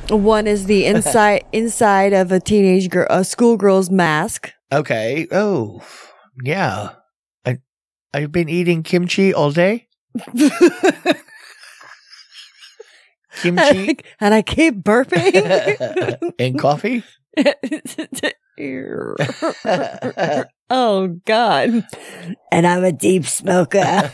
One is the inside of a teenage girl, a schoolgirl's mask. Okay. Oh, yeah. I've been eating kimchi all day. Kimchi. And I keep burping. And coffee. Oh, God. And I'm a deep smoker.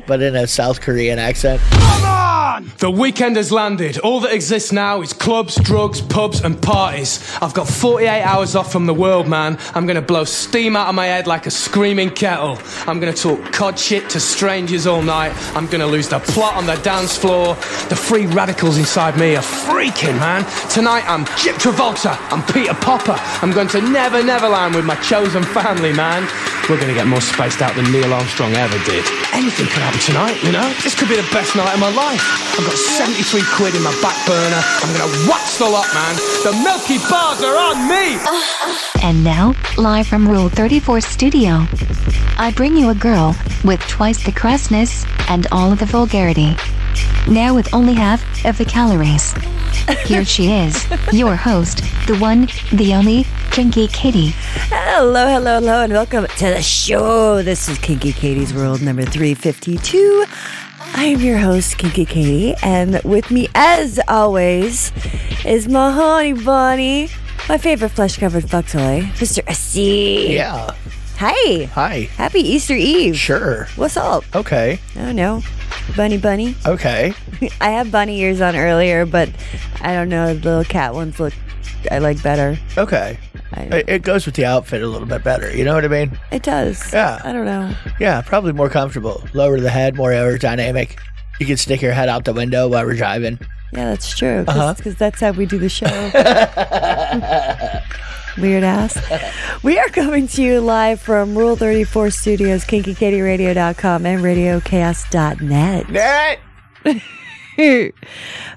But in a South Korean accent. Come on! The weekend has landed. All that exists now is clubs, drugs, pubs, and parties. I've got 48 hours off from the world, man. I'm gonna blow steam out of my head like a screaming kettle. I'm gonna talk cod shit to strangers all night. I'm gonna lose the plot on the dance floor. The free radicals inside me are freaking, man. Tonight I'm Jip Travolta. I'm Peter Popper. I'm going to Never Neverland with my chosen family, man. We're gonna get more spaced out than Neil Armstrong ever did. Anything could happen tonight, you know? This could be the best night of my life. I've got 73 quid in my back burner. I'm gonna watch the lot, man. The Milky Bars are on me! And now, live from Rule 34 Studio, I bring you a girl with twice the crassness and all of the vulgarity. Now with only half of the calories. Here she is, your host, the one, the only, Kinky Katie. Hello, hello, hello, and welcome to the show. This is Kinky Katie's World number 352. I am your host, Kinky Katie, and with me, as always, is my honey bunny, my favorite flesh-covered fuck toy, Mr. S.C. Yeah. Hi. Hi. Happy Easter Eve. Sure. What's up? Okay. Oh, no. Bunny. Okay. I have bunny ears on earlier, but I don't know. The little cat ones I like better. Okay. It goes with the outfit a little bit better. You know what I mean? It does. Yeah. I don't know. Yeah, probably more comfortable. Lower the head, more aerodynamic. You can stick your head out the window while we're driving. Yeah, that's true. Because that's how we do the show. Weird ass. We are coming to you live from Rule 34 Studios, KinkyKatieRadio.com, and RadioChaos.net.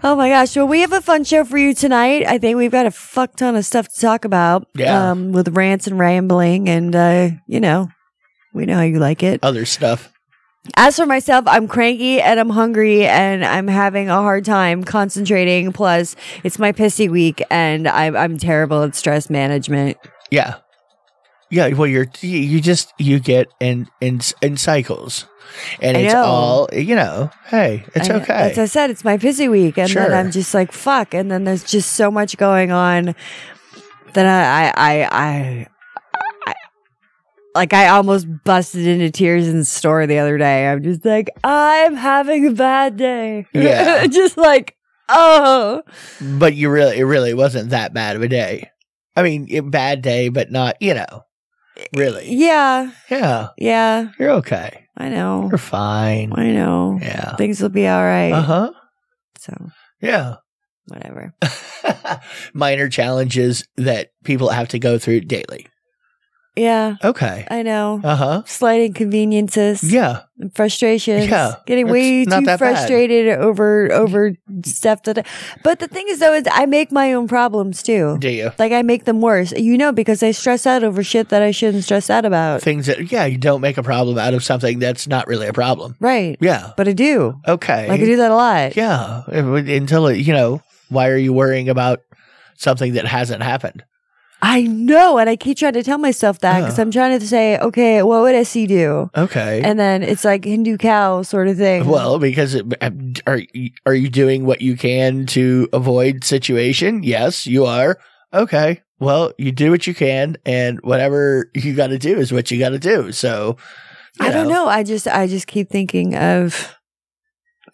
Oh my gosh. Well, we have a fun show for you tonight. I think we've got a fuck ton of stuff to talk about. Yeah. With rants and rambling, and, we know how you like it. Other stuff. As for myself, I'm cranky and I'm hungry and I'm having a hard time concentrating. Plus, it's my pissy week and I'm terrible at stress management. Yeah. Yeah, well, you get in cycles. And it's all, hey, it's okay. As I said, it's my pissy week. And then I'm just like, fuck. And then there's just so much going on that I almost busted into tears in the store the other day. I'm just like, I'm having a bad day. Yeah. Just like, oh. But it really wasn't that bad of a day. I mean, bad day, but not, really. Yeah. Yeah. Yeah. You're okay. I know. You're fine. I know. Yeah. Things will be all right. Uh-huh. So. Yeah. Whatever. Minor challenges that people have to go through daily. Yeah. Okay. I know. Uh-huh. Slight inconveniences. Yeah. And frustrations. Yeah. Getting way too frustrated over stuff that. But the thing is, though, is I make my own problems too. Do you? Like I make them worse. Because I stress out over shit that I shouldn't stress out about. Things that, you don't make a problem out of something that's not really a problem. Right. Yeah. But I do. Okay. Like I do that a lot. Yeah. Until, why are you worrying about something that hasn't happened? I know, and I keep trying to tell myself that because I'm trying to say, okay, what would SC do? Okay. And then it's like Hindu cow sort of thing. Well, because are you doing what you can to avoid situation? Yes, you are. Okay. Well, you do what you can, and whatever you got to do is what you got to do. So, I don't know. I just keep thinking of.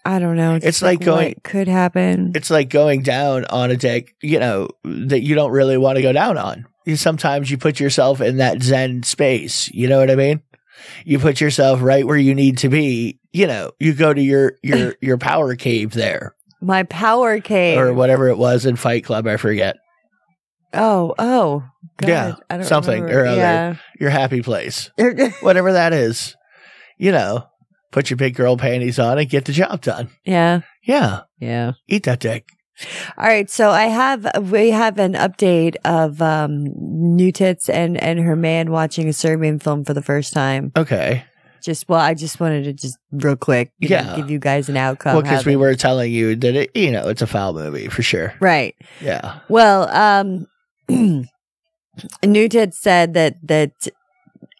I don't know. It's like going. What could happen. It's like going down on a deck, that you don't really want to go down on. Sometimes you put yourself in that Zen space. You know what I mean? You put yourself right where you need to be. You go to your power cave there. My power cave, or whatever it was in Fight Club. I forget. Oh, God. Yeah, I don't something remember. or other. Yeah. Your happy place, whatever that is. Put your big girl panties on and get the job done. Yeah. Yeah. Yeah. Eat that dick. All right. So we have an update of New Tits and her man watching a Serbian film for the first time. Okay. I just wanted to just real quick, give you guys an outcome. Well, because we were telling you that it's a foul movie for sure. Right. Yeah. Well, Nude had said that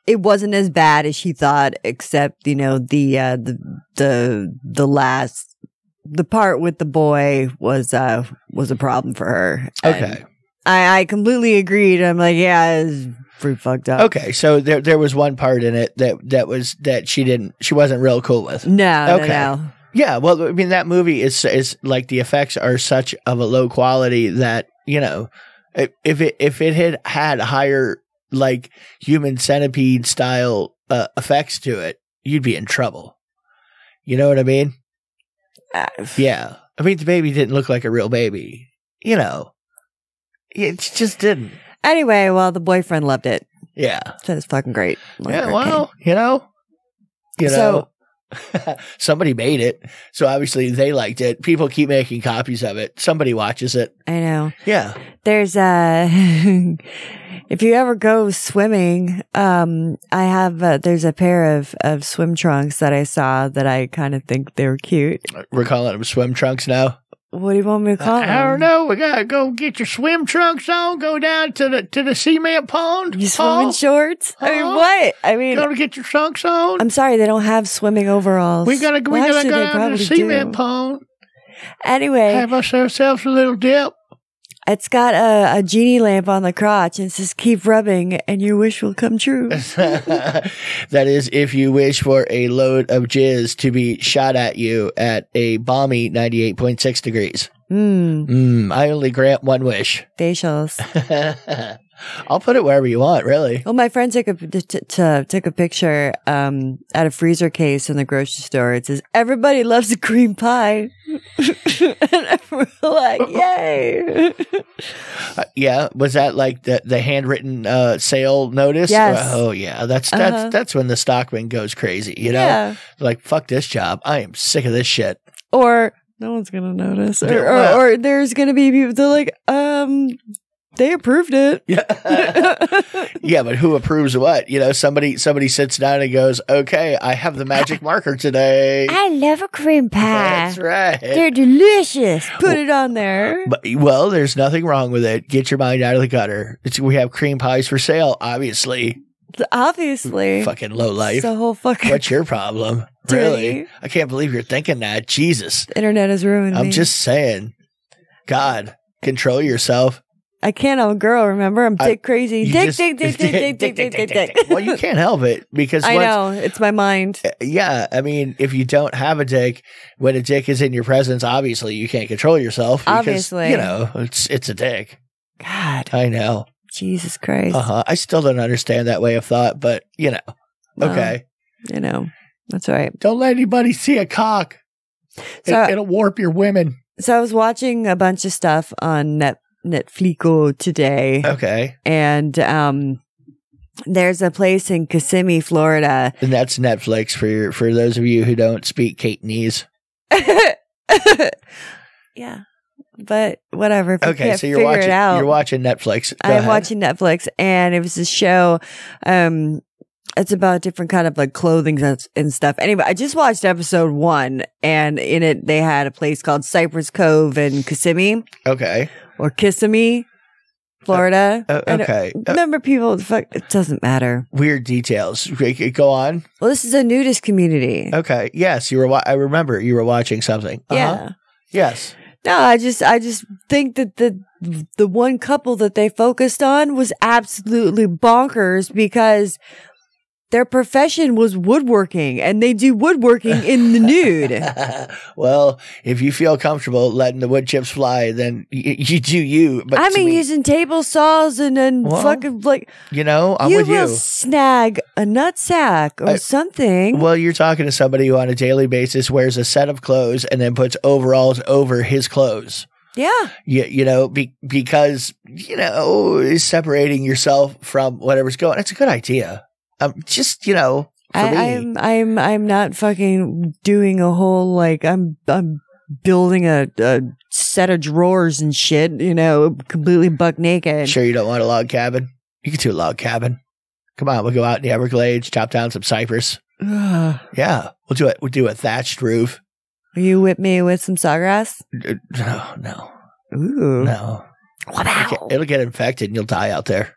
it wasn't as bad as she thought, except the part with the boy was a problem for her. Okay. I completely agreed. I'm like, yeah, it's pretty fucked up. Okay, so there was one part in it that she wasn't real cool with. No, okay. no. Yeah, well, I mean, that movie is like, the effects are such of a low quality that, if it had higher, like, human centipede style effects to it, you'd be in trouble. You know what I mean? Yeah. I mean, the baby didn't look like a real baby. It just didn't. Anyway, well, the boyfriend loved it. Yeah. Said it's fucking great. Yeah, well, so somebody made it, so obviously they liked it. People keep making copies of it. Somebody watches it. I know. Yeah. There's if you ever go swimming, there's a pair of swim trunks that I saw that I kind of think they were cute. We're calling them swim trunks now. What do you want me to call them? I don't know. We gotta go get your swim trunks on. Go down to the cement pond. You swimming shorts? I mean, what? I mean, gotta get your trunks on. I'm sorry, they don't have swimming overalls. We gotta go down to the cement pond. Anyway, have ourselves a little dip. It's got a genie lamp on the crotch and it says, keep rubbing and your wish will come true. That is if you wish for a load of jizz to be shot at you at a balmy 98.6 degrees. I only grant one wish. Facials. I'll put it wherever you want, really. Well, my friend took a picture at a freezer case in the grocery store. It says, everybody loves a cream pie. And we're like, yay. Yeah. Was that like the handwritten sale notice? Yes. Oh, yeah. That's when the stockman goes crazy, Yeah. Like, fuck this job. I am sick of this shit. Or no one's going to notice. Or there's going to be people that are like, they approved it. Yeah. Yeah, but who approves what? Somebody sits down and goes, okay, I have the magic marker today. I love a cream pie. That's right. They're delicious. Put it on there. Well, there's nothing wrong with it. Get your mind out of the gutter. We have cream pies for sale, obviously. Obviously. Fucking low life. It's a whole fucking... What's your problem? Really? I can't believe you're thinking that. Jesus. The internet has ruined me. I'm just saying. God, control yourself. I can't. I'm a girl, remember? I'm dick crazy. Dick. Well, you can't help it because I know. It's my mind. Yeah. I mean, if you don't have a dick, when a dick is in your presence, obviously you can't control yourself. Because, obviously. It's a dick. God. I know. Jesus Christ. I still don't understand that way of thought, but, okay. That's right. Don't let anybody see a cock. It'll warp your women. So I was watching a bunch of stuff on Netflix today. Okay. And there's a place in Kissimmee, Florida. And that's Netflix for those of you who don't speak Catanese. Yeah. But whatever. Okay, so you're watching Netflix. I'm watching Netflix, and it was a show. It's about different kind of like clothing and stuff. Anyway, I just watched episode 1, and in it they had a place called Cypress Cove in Kissimmee. Okay. Or Kissimmee, Florida. Okay. Remember, people, it doesn't matter. Weird details. Go on. Well, this is a nudist community. Okay. Yes, I remember you were watching something. Yeah. Yes. No, I just think that the one couple that they focused on was absolutely bonkers because their profession was woodworking, and they do woodworking in the nude. Well, if you feel comfortable letting the wood chips fly, then you do you. But I mean, using table saws and fucking like, I'm with you. You will snag a nut sack or something. Well, you're talking to somebody who on a daily basis wears a set of clothes and then puts overalls over his clothes. Yeah. Because, is separating yourself from whatever's going. It's a good idea. Just, for me. I'm not fucking doing a whole, like, I'm building a set of drawers and shit, completely buck naked. Sure you don't want a log cabin? You can do a log cabin. Come on, we'll go out in the Everglades, chop down some cypress. Yeah, we'll do a thatched roof. Will you whip me with some sawgrass? No. Ooh. No. Wow. It'll get infected and you'll die out there.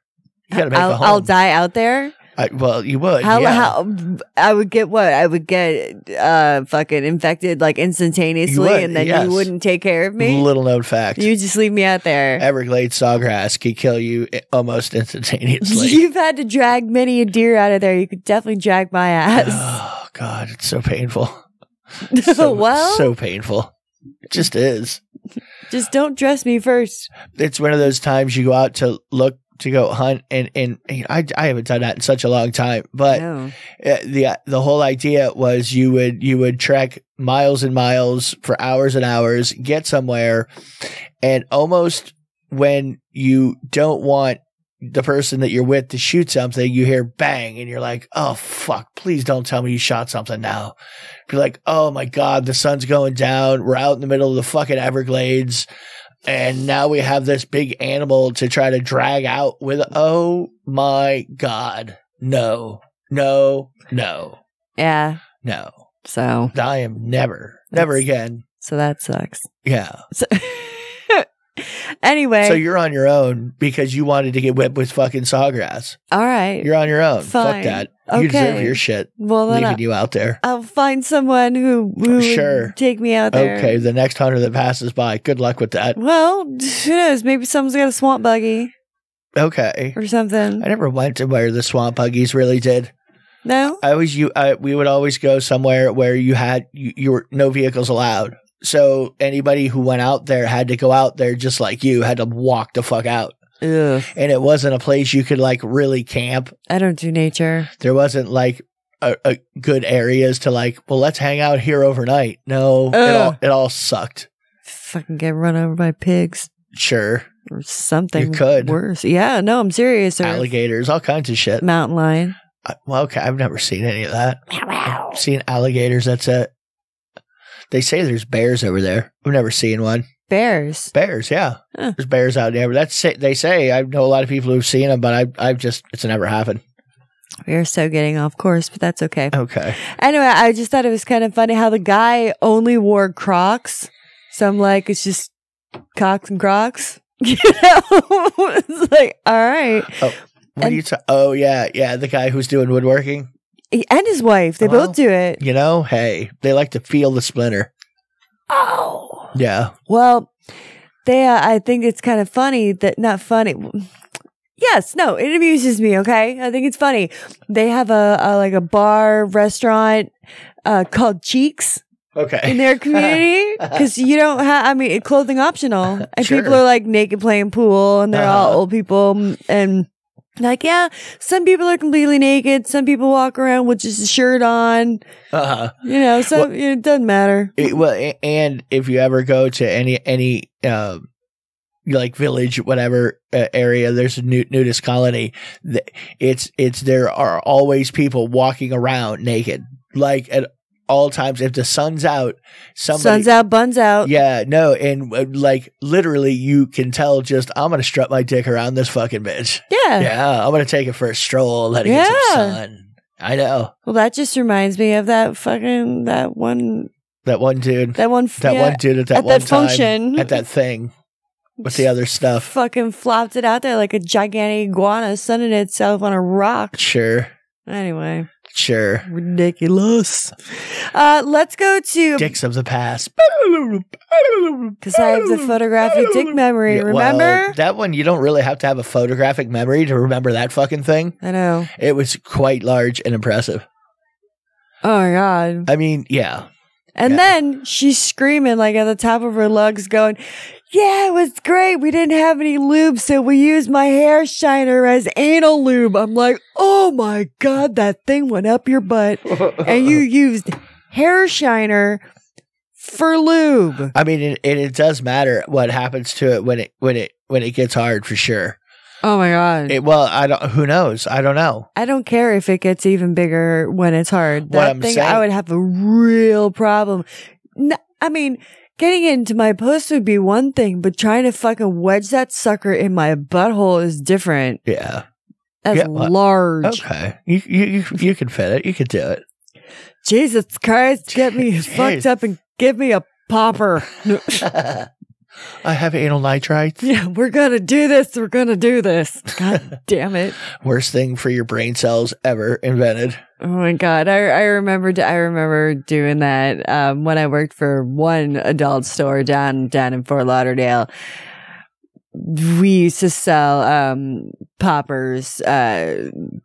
You gotta make a home. I'll die out there? Well, you would. How I would get what? I would get fucking infected like instantaneously, and then you wouldn't take care of me? Little known fact. You just leave me out there. Everglades sawgrass can kill you almost instantaneously. You've had to drag many a deer out of there. You could definitely drag my ass. Oh, God. It's so painful. So painful. It just is. Just don't dress me first. It's one of those times you go out to go hunt, and I haven't done that in such a long time, but the whole idea was you would trek miles and miles for hours and hours, get somewhere, and almost when you don't want the person that you're with to shoot something, you hear bang and you're like, oh fuck, please don't tell me you shot something now. You're like, oh my God, the sun's going down, we're out in the middle of the fucking Everglades, and now we have this big animal to try to drag out with, oh my God. No. Yeah. No. So I am never again. So that sucks. Yeah. So anyway. So you're on your own because you wanted to get whipped with fucking sawgrass. All right. You're on your own. Fine. Fuck that. Okay. You deserve your shit. Well, then leaving you out there. I'll find someone who would take me out there. Okay, the next hunter that passes by. Good luck with that. Well, who knows? Maybe someone's got a swamp buggy. Okay. Or something. I never went to where the swamp buggies really did. No? We would always go somewhere where you were no vehicles allowed. So anybody who went out there had to go out there just like you, had to walk the fuck out. Ugh. And it wasn't a place you could like really camp. I don't do nature. There wasn't like a good areas to like, well, let's hang out here overnight. No, it all sucked. Fucking get run over by pigs. Sure. Or something You could. worse. Yeah, no, I'm serious. Alligators, all kinds of shit. Mountain lion. Well, okay, I've never seen any of that. I've seen alligators, that's it. They say there's bears over there. I've never seen one. Bears? Bears, yeah. Huh. There's bears out there. But they say. I know a lot of people who've seen them, but it's never happened. We are so getting off course, but that's okay. Okay. Anyway, I just thought it was kind of funny how the guy only wore Crocs. So I'm like, it's just cocks and Crocs. You know? It's like, all right. Oh, what are you Oh, yeah. The guy who's doing woodworking. And his wife. They both do it. You know, hey, they like to feel the splinter. Oh. Yeah. Well, I think it's kind of funny that, not funny. Yes, no, it amuses me, okay? I think it's funny. They have a bar restaurant called Cheeks. Okay. In their community, because you don't have, clothing optional. And Sure. people are like naked playing pool, and they're all old people. And like, yeah, some people are completely naked. Some people walk around with just a shirt on. Uh-huh. You know, so it doesn't matter. And if you ever go to any like village, whatever area, there's a nudist colony. There are always people walking around naked, like at all times. If the sun's out, Sun's out, buns out. Yeah, no, and like literally, you can tell. Just I'm gonna strut my dick around this fucking bitch. Yeah, I'm gonna take it for a stroll, let it get some sun. I know. Well, that just reminds me of that one dude at that one time function at that thing with the other stuff. Fucking flopped it out there like a gigantic iguana sunning itself on a rock. Sure. Anyway. Sure. Ridiculous. Let's go to dicks of the past. Because I have the photographic dick memory, remember? Well, that one, you don't really have to have a photographic memory to remember that fucking thing. I know. It was quite large and impressive. Oh my God. I mean, yeah. And then she's screaming like at the top of her lungs going, yeah, it was great. We didn't have any lube, so we used my hair shiner as anal lube. I'm like, oh my God, that thing went up your butt. And you used hair shiner for lube. I mean, it does matter what happens to it when it gets hard, for sure. Oh my God. Who knows? I don't know. I don't care if it gets even bigger when it's hard. That thing, I would have a real problem. Getting into my puss would be one thing, but trying to fucking wedge that sucker in my butthole is different. Yeah. That's large. Okay. You can fit it. You could do it. Jesus Christ, get me fucked up and give me a popper. I have anal nitrites. Yeah, we're going to do this. We're going to do this. God damn it. Worst thing for your brain cells ever invented. Oh my God. I remember doing that when I worked for one adult store down in Fort Lauderdale. We used to sell poppers,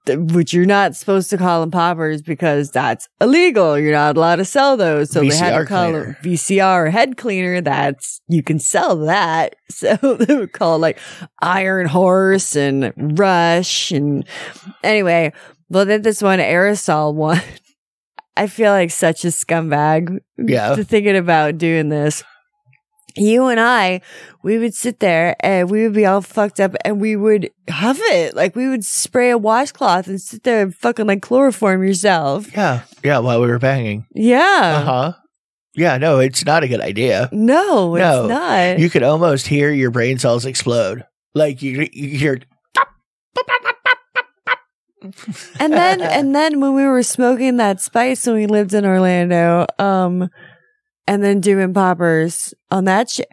which you're not supposed to call them poppers because that's illegal. You're not allowed to sell those. So they had to call them VCR head cleaner. That's, you can sell that. So they would call it like Iron Horse and Rush. And anyway, well, then this one aerosol one, I feel like such a scumbag. Yeah. Thinking about doing this. You and I, we would sit there and we would be all fucked up and we would huff it. Like we would spray a washcloth and sit there and fucking like chloroform yourself. Yeah. Yeah. While we were banging. Yeah. Uh-huh. Yeah. No, it's not a good idea. No, it's not. You could almost hear your brain cells explode. Like you hear. And then when we were smoking that spice when we lived in Orlando, and then doing poppers on that shit,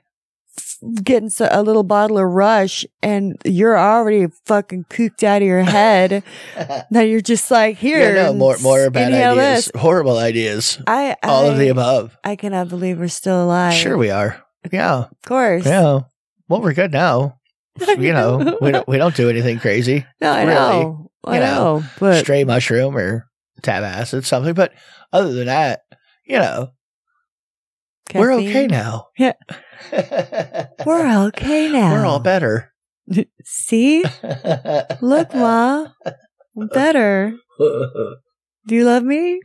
getting a little bottle of Rush, and you're already fucking cooked out of your head. Now you're just like, here. Yeah, no, more bad ideas. Horrible ideas. All of the above. I cannot believe we're still alive. Sure we are. Yeah. Of course. Yeah. Well, we're good now. You know, we don't do anything crazy. No, I know. I know. But stray mushroom or tab acid, something. But other than that, you know, caffeine. We're okay now. Yeah. We're okay now. We're all better. See? Look, Ma. I'm better. Do you love me?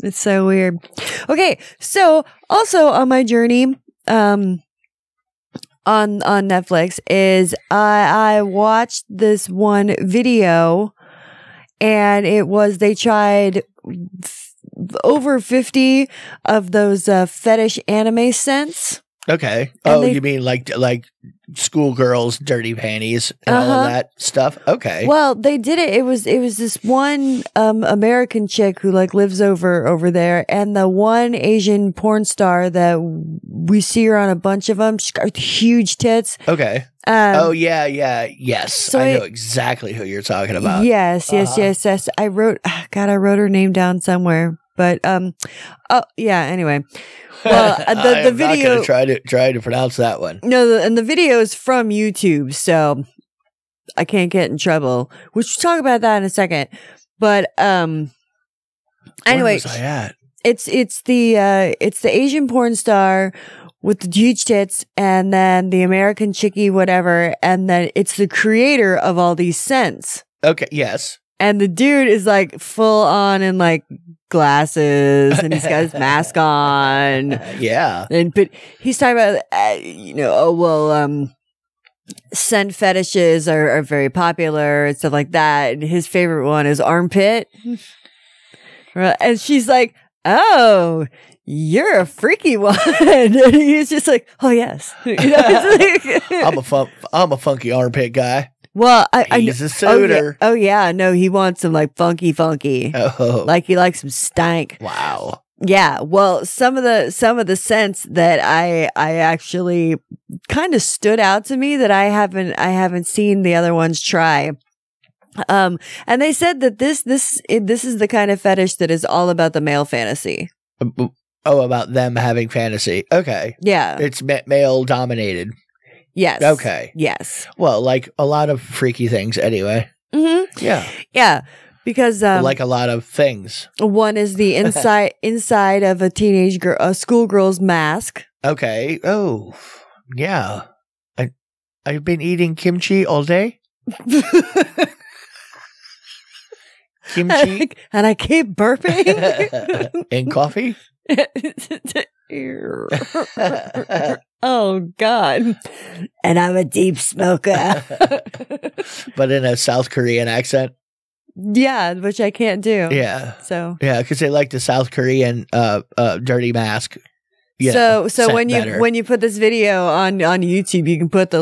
It's so weird. Okay. So also on my journey, on Netflix is I watched this one video, and it was they tried over 50 of those fetish anime scents. Okay. Oh, you mean like schoolgirls' dirty panties and all of that stuff? Okay. Well, they did it. It was this one American chick who like lives over there, and the one Asian porn star that we see her on a bunch of them. She's got huge tits. Okay. Yes. So I know exactly who you're talking about. Yes. I wrote her name down somewhere, but anyway. Well, the video. I'm not gonna try to pronounce that one. No, and the video is from YouTube, so I can't get in trouble. We'll talk about that in a second. But anyway, where was I at? It's the Asian porn star with the huge tits, and then the American chickie, whatever, and then it's the creator of all these scents. Okay. Yes. And the dude is like full on in like glasses, and he's got his mask on. Yeah. But he's talking about, scent fetishes are very popular and stuff like that. And his favorite one is armpit. And she's like, oh, you're a freaky one. And he's just like, oh yes. I'm a funky armpit guy. Well, he's a suitor. Oh yeah, no, he wants some like funky. Oh, like he likes some stank. Wow. Yeah. Well, some of the scents that I actually kind of stood out to me that I haven't seen the other ones try. And they said that this is the kind of fetish that is all about the male fantasy. Oh, about them having fantasy. Okay. Yeah. It's male dominated. Yes. Okay. Yes. Well, like a lot of freaky things anyway. Mm-hmm. Yeah. Yeah. Because like a lot of things. One is the inside of a schoolgirl's mask. Okay. Oh, yeah. I've been eating kimchi all day. Kimchi. And I keep burping. And coffee. Oh God. And I'm a deep smoker. But in a South Korean accent. Yeah, which I can't do. Yeah. So yeah, because they like the South Korean dirty mask. So when you put this video on YouTube, you can put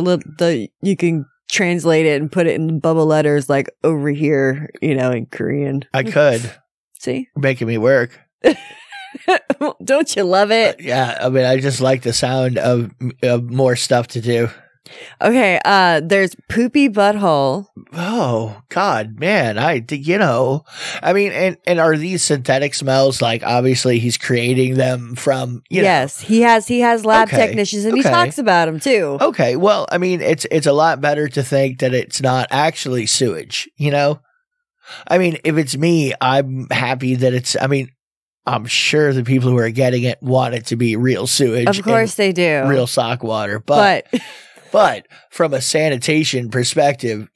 you can translate it and put it in bubble letters like over here, in Korean. I could. See? Making me work. Don't you love it? Yeah, I mean, I just like the sound of more stuff to do. Okay, there's poopy butthole. Oh God, man! I mean, and are these synthetic smells? Like, obviously, he's creating them from. Yes, he has lab technicians, and he talks about them too. Okay, well, I mean, it's a lot better to think that it's not actually sewage. I mean, if it's me, I'm happy that it's. I mean, I'm sure the people who are getting it want it to be real sewage. Of course, they do. Real sock water, but. But from a sanitation perspective,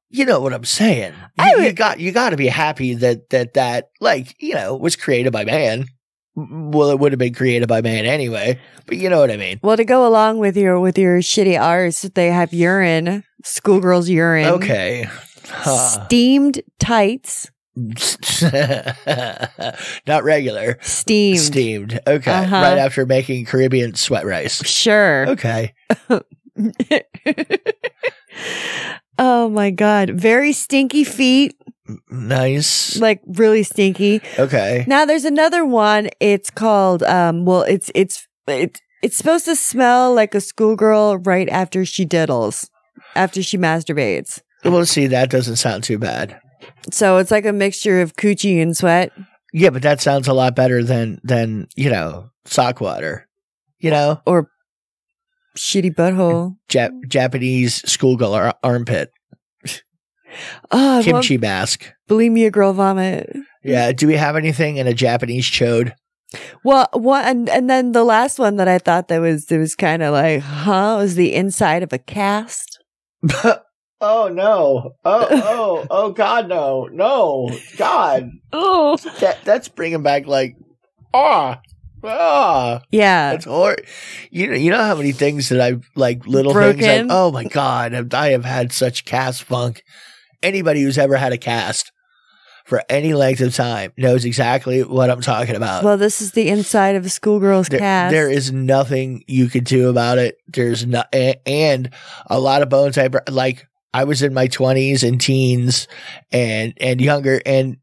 you know what I'm saying. You got to be happy that like, was created by man. Well, it would have been created by man anyway, but you know what I mean. Well, to go along with your shitty arse, they have urine, schoolgirl's urine. Okay. Steamed tights. Not regular. Steamed. Okay. Right after making Caribbean sweat rice. Sure. Okay. Oh my God. Very stinky feet. Nice. Like really stinky. Okay. Now there's another one. It's called it's supposed to smell like a schoolgirl right after she diddles. After she masturbates. Well, see, that doesn't sound too bad. So it's like a mixture of coochie and sweat. Yeah, but that sounds a lot better than sock water. Or shitty butthole. Japanese schoolgirl armpit. Oh, kimchi mask. Bulimia girl vomit. Yeah. Do we have anything in a Japanese chode? Well, and then the last one that I thought that was kind of like, was the inside of a cast. Oh no! Oh God, no, God! Oh, that's bringing back like, yeah. That's horrible. You know how many things that I've like little broken? things. Oh my God, I have had such cast funk. Anybody who's ever had a cast for any length of time knows exactly what I'm talking about. Well, this is the inside of a schoolgirl's cast. There is nothing you could do about it. There's not, and a lot of bones. I was in my 20s and teens and younger, and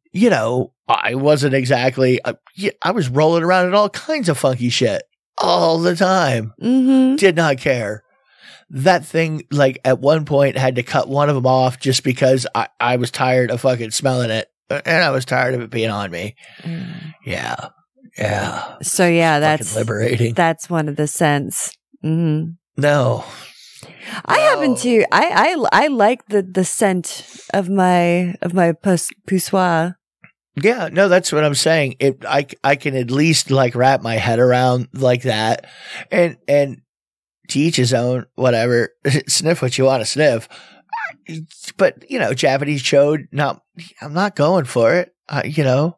I wasn't exactly. I was rolling around in all kinds of funky shit all the time. Mm-hmm. Did not care. That thing, like, at one point had to cut one of them off just because I was tired of fucking smelling it, and I was tired of it being on me. Yeah. So yeah, that's liberating. That's one of the scents. Mm-hmm. No. I happen to. I like the scent of my poussoir. Yeah, no, that's what I'm saying. I can at least like wrap my head around like that, and to each his own. Whatever, sniff what you want to sniff. But Japanese chode. I'm not going for it. I'm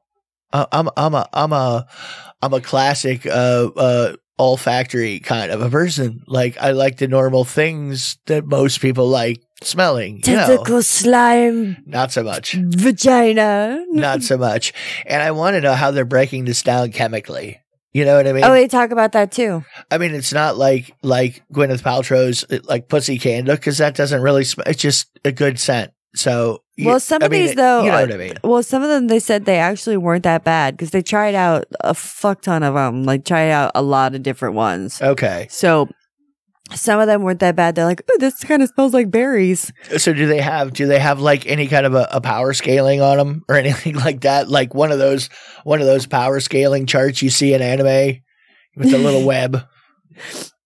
a classic olfactory kind of a person. Like, I like the normal things that most people like smelling. Tentacle slime. Not so much. Vagina. Not so much. And I want to know how they're breaking this down chemically. You know what I mean? Oh, they talk about that too. I mean, it's not like Gwyneth Paltrow's like pussy candle, because that doesn't really smell. It's just a good scent. So, some of these though, you know what I mean? Well, some of them, they said they actually weren't that bad because they tried out a fuck ton of them, like tried out a lot of different ones. Okay. So some of them weren't that bad. They're like, oh, this kind of smells like berries. So do they have like any kind of a power scaling on them or anything like that? Like one of those power scaling charts you see in anime with the little web?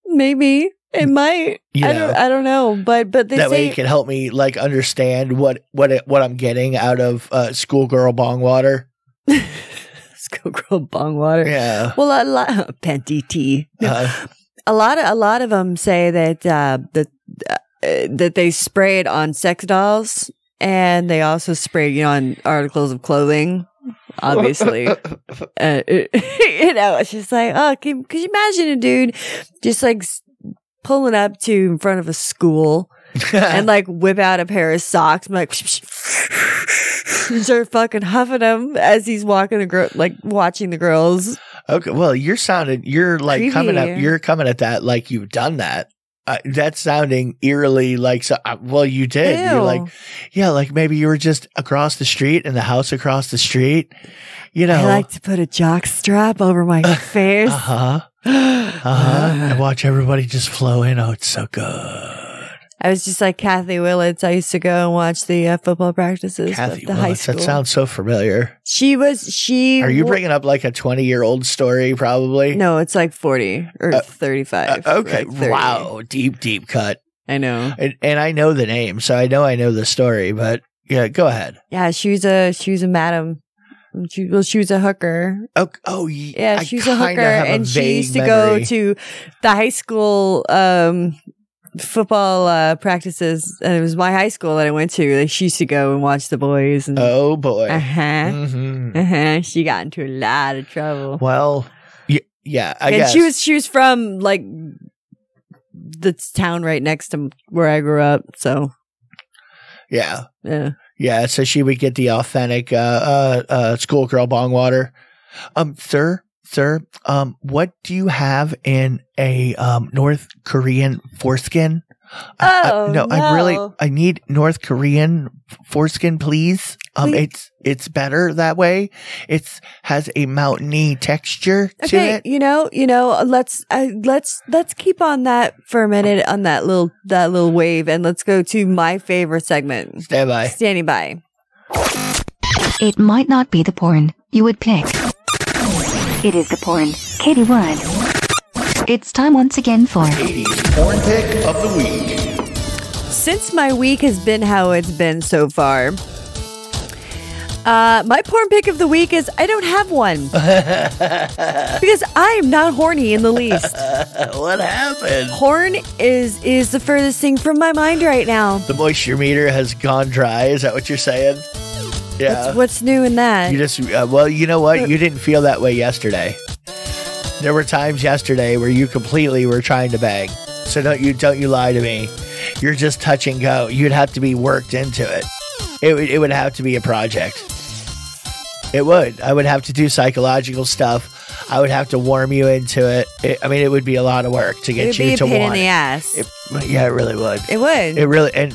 Maybe. It might. I don't know, but they that say way you can help me like understand what I'm getting out of schoolgirl bong water. Schoolgirl bong water. Yeah. Well, a lot panty tea. A lot of them say that that they spray it on sex dolls, and they also spray it on articles of clothing. Obviously, it's just like, oh, could you imagine a dude just like pulling up to in front of a school and like whip out a pair of socks and like start fucking huffing them as he's walking watching the girls. Okay, well, you're like creepy. coming at that like you've done that. That's sounding eerily like, well, you did. Ew. You're like, yeah, like maybe you were just across the street in the house across the street. You know, I like to put a jock strap over my face. And watch everybody just flow in. Oh, it's so good. I was just like Kathy Willits. I used to go and watch the football practices Kathy at the high Willits, school. that sounds so familiar. She Are you bringing up like a 20-year-old story? Probably. No, it's like 40 or 35. Okay. Like 30. Wow. Deep cut. I know. And I know the name, so I know the story. But yeah, go ahead. Yeah, she was a madam. She was a hooker. Oh Yeah, she was a hooker, and she used to go to the high school football practices, and it was my high school that I went to. Like, she used to go and watch the boys. And, oh boy. She got into a lot of trouble. Well, yeah. I guess she was from like the town right next to where I grew up. So yeah. Yeah, so she would get the authentic schoolgirl bong water. Sir, what do you have in a North Korean foreskin? No. I need North Korean foreskin, please. It's better that way. It has a mountainy texture to it. You know, let's keep on that for a minute on that little wave, and let's go to my favorite segment. Standing by. It might not be the porn you would pick. It is the porn Katie would. It's time once again for Katie's porn pick of the week. Since my week has been how it's been so far, my porn pick of the week is I don't have one. Because I am not horny in the least. What happened? Porn is the furthest thing from my mind right now. The moisture meter has gone dry. Is that what you're saying? Yeah. What's new in that? You just, well, you know what? You didn't feel that way yesterday. There were times yesterday where you completely were trying to bang. So don't you lie to me. You're just touch and go. You'd have to be worked into it. It would have to be a project. It would. I would have to do psychological stuff. I would have to warm you into it. It would be a lot of work to get you to want it. It would be a pain in the ass. Yeah, it really would. It would.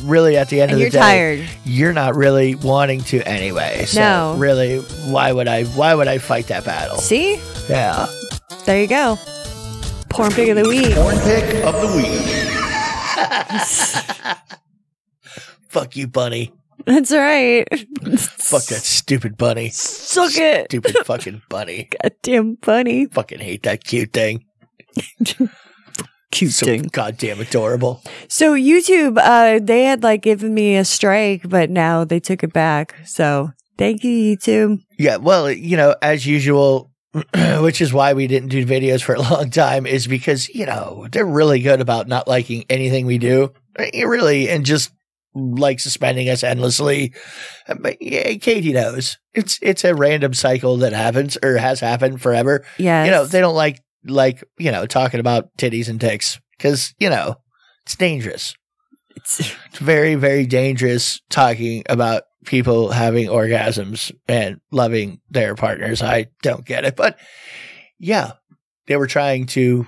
Really at the end of the day, you're tired. You're not really wanting to anyway. So no. Really, why would I fight that battle? See? Yeah. There you go. Porn pick of the week. Porn pick of the week. Fuck you, bunny. That's right. Fuck that stupid bunny. Suck it. Stupid fucking bunny. Goddamn bunny. Fucking hate that cute thing. Cute thing. Goddamn adorable. So YouTube, they had like given me a strike, but now they took it back. So thank you, YouTube. Yeah, well, as usual, which is why we didn't do videos for a long time, is because, they're really good about not liking anything we do. Really, and just like suspending us endlessly. But yeah, Katie knows. It's a random cycle that happens or has happened forever. Yeah. They don't like talking about titties and dicks because, it's dangerous. It's very, very dangerous talking about people having orgasms and loving their partners. I don't get it. But yeah, they were trying to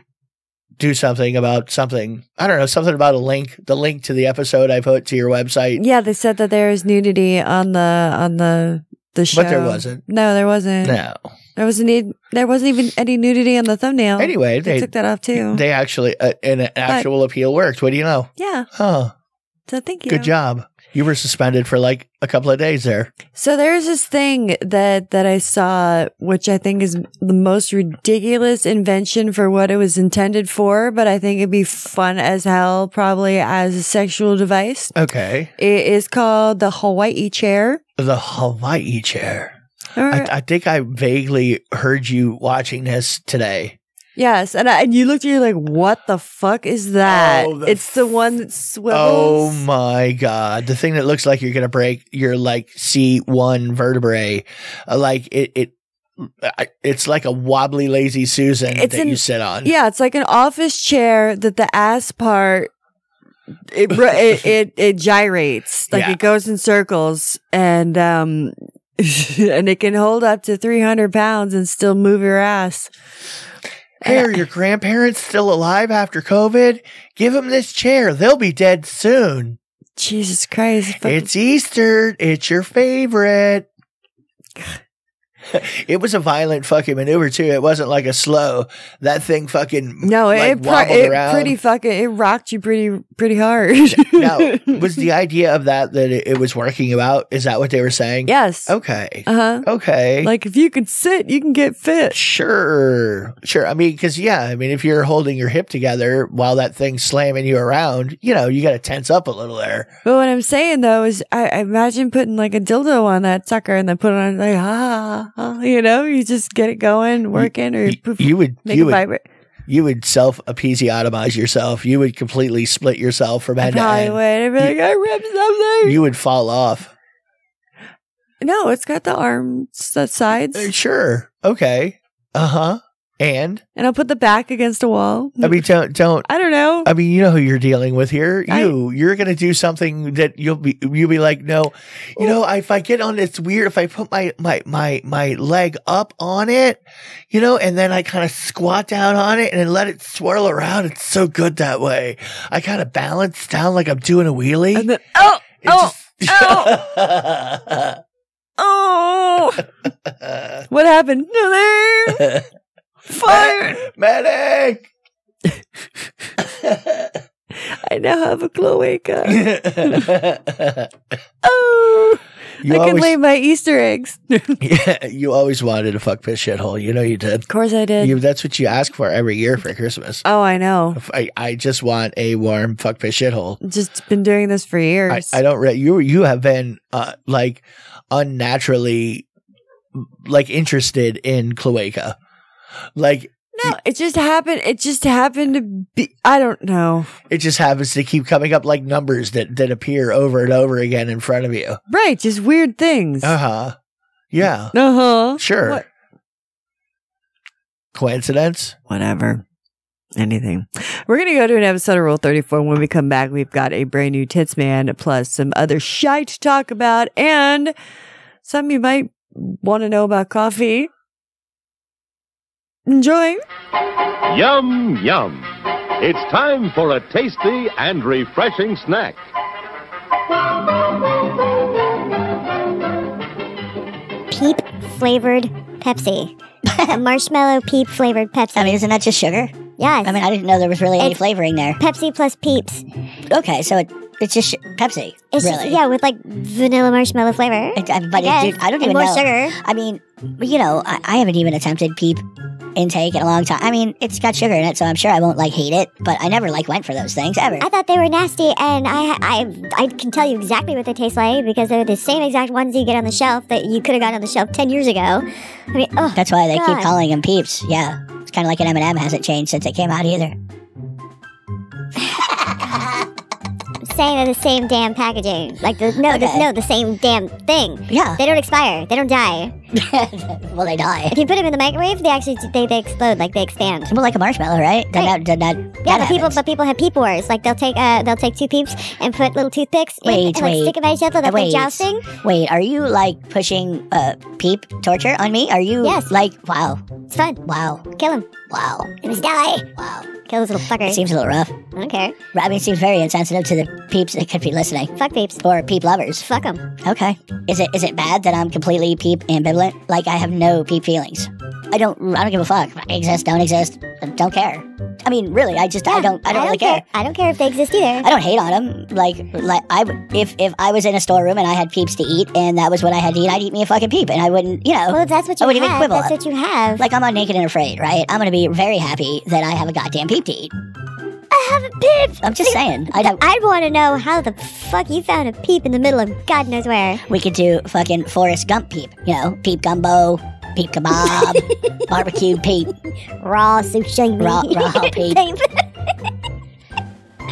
do something about something. I don't know, something about the link to the episode I put to your website. Yeah, they said that there is nudity on the show. But there wasn't. No, there wasn't. No. There wasn't even any nudity on the thumbnail. Anyway, they took that off too. They actually, an actual appeal worked. What do you know? Yeah. Huh. So thank you. Good job. You were suspended for like a couple of days there. So there's this thing that I saw, which I think is the most ridiculous invention for what it was intended for, but I think it'd be fun as hell probably as a sexual device. Okay. It is called the Hawaii chair. The Hawaii chair. I think I vaguely heard you watching this today. Yes, and you looked at you like, what the fuck is that? Oh, it's the one that swivels. Oh my god, the thing that looks like you're gonna break your like C1 vertebrae, it's like a wobbly lazy Susan you sit on. Yeah, it's like an office chair that the ass part it gyrates, like it goes in circles, and and it can hold up to 300 pounds and still move your ass. Hey, are your grandparents still alive after COVID? Give them this chair. They'll be dead soon. Jesus Christ. It's Easter. It's your favorite. It was a violent fucking maneuver too. It wasn't like a slow. That thing fucking wobbled around. It rocked you pretty hard. Now, was the idea of that it was working you out? Is that what they were saying? Yes. Okay. Okay. Like if you could sit, you can get fit. Sure. I mean, because if you're holding your hip together while that thing's slamming you around, you got to tense up a little there. But what I'm saying though is, I imagine putting like a dildo on that sucker and then put it on like you just get it going, working, or you would vibrate. You would self-episiotomize yourself. You would completely split yourself from head to end. I'd be like, I ripped something. You would fall off. No, it's got the arms, the sides. Sure. Okay. And I'll put the back against a wall. I mean, don't. I don't know. I mean, you know who you're dealing with here. You're gonna do something that you'll be like, no, if I get on, it's weird if I put my leg up on it, and then I kind of squat down on it and then let it swirl around. It's so good that way. I kind of balance down like I'm doing a wheelie. And then, what happened? Fire! Medic! I now have a cloaca. I can lay my Easter eggs. Yeah, you always wanted a fuck piss shithole. You did. Of course I did. That's what you ask for every year for Christmas. Oh, I know. I just want a warm fuck piss shithole. Just been doing this for years. I don't. You have been like unnaturally interested in cloaca. No, it just happened. It just happened to be. I don't know. It just happens to keep coming up like numbers that appear over and over again in front of you. Right, just weird things. Yeah. Sure. What? Coincidence? Whatever. Anything. We're going to go to an episode of Rule 34. When we come back, we've got a brand new Tits Man plus some other shite to talk about and something you might want to know about coffee. Enjoy. Yum, yum. It's time for a tasty and refreshing snack. Peep flavored Pepsi. A marshmallow peep flavored Pepsi. I mean, isn't that just sugar? Yes. I mean, I didn't know there was really any flavoring there. Pepsi plus Peeps. Okay, so it's just Pepsi. It's really? Just, with like vanilla marshmallow flavor. But I don't even know. More sugar. I mean, I haven't even attempted Peep intake in a long time. I mean, it's got sugar in it, so I'm sure I won't hate it, but I never went for those things ever. I thought they were nasty, and I can tell you exactly what they taste like because they're the same exact ones you get on the shelf that you could have gotten on the shelf 10 years ago. I mean, that's why they keep calling them Peeps. Yeah, it's kind of like an M&M hasn't changed since it came out either. Saying they're the same damn packaging. The same damn thing. Yeah. They don't expire. They don't die. Well, they die. If you put them in the microwave, they explode, like they expand. Well, like a marshmallow, right? But people have peep wars. Like they'll take two peeps and put little toothpicks and stick them by each other. They're jousting. Wait, are you pushing peep torture on me? Are you? Yes. Wow. It's fun. Wow. Kill him. Wow. He must die. Wow. Kill those little fuckers. It seems a little rough. I don't care. I mean, it seems very insensitive to the peeps that could be listening. Fuck peeps. Or peep lovers. Fuck them. Okay. Is it bad that I'm completely peep ambivalent? Like, I have no peep feelings. I don't give a fuck. Exist, don't exist. Don't care. I mean, really, I don't really care. I don't care if they exist either. I don't hate on them. If I was in a storeroom and I had peeps to eat and that was what I had to eat, I'd eat me a fucking peep and I wouldn't, Well, if that's what you wouldn't have, even quibble. that's what you have. Like, I'm on Naked and Afraid, right? I'm gonna be very happy that I have a goddamn peep to eat. I have a peep! I'm just saying. I'd want to know how the fuck you found a peep in the middle of God knows where. We could do fucking Forrest Gump peep. Peep gumbo, peep kebab, barbecue peep. Raw sushi. Raw peep.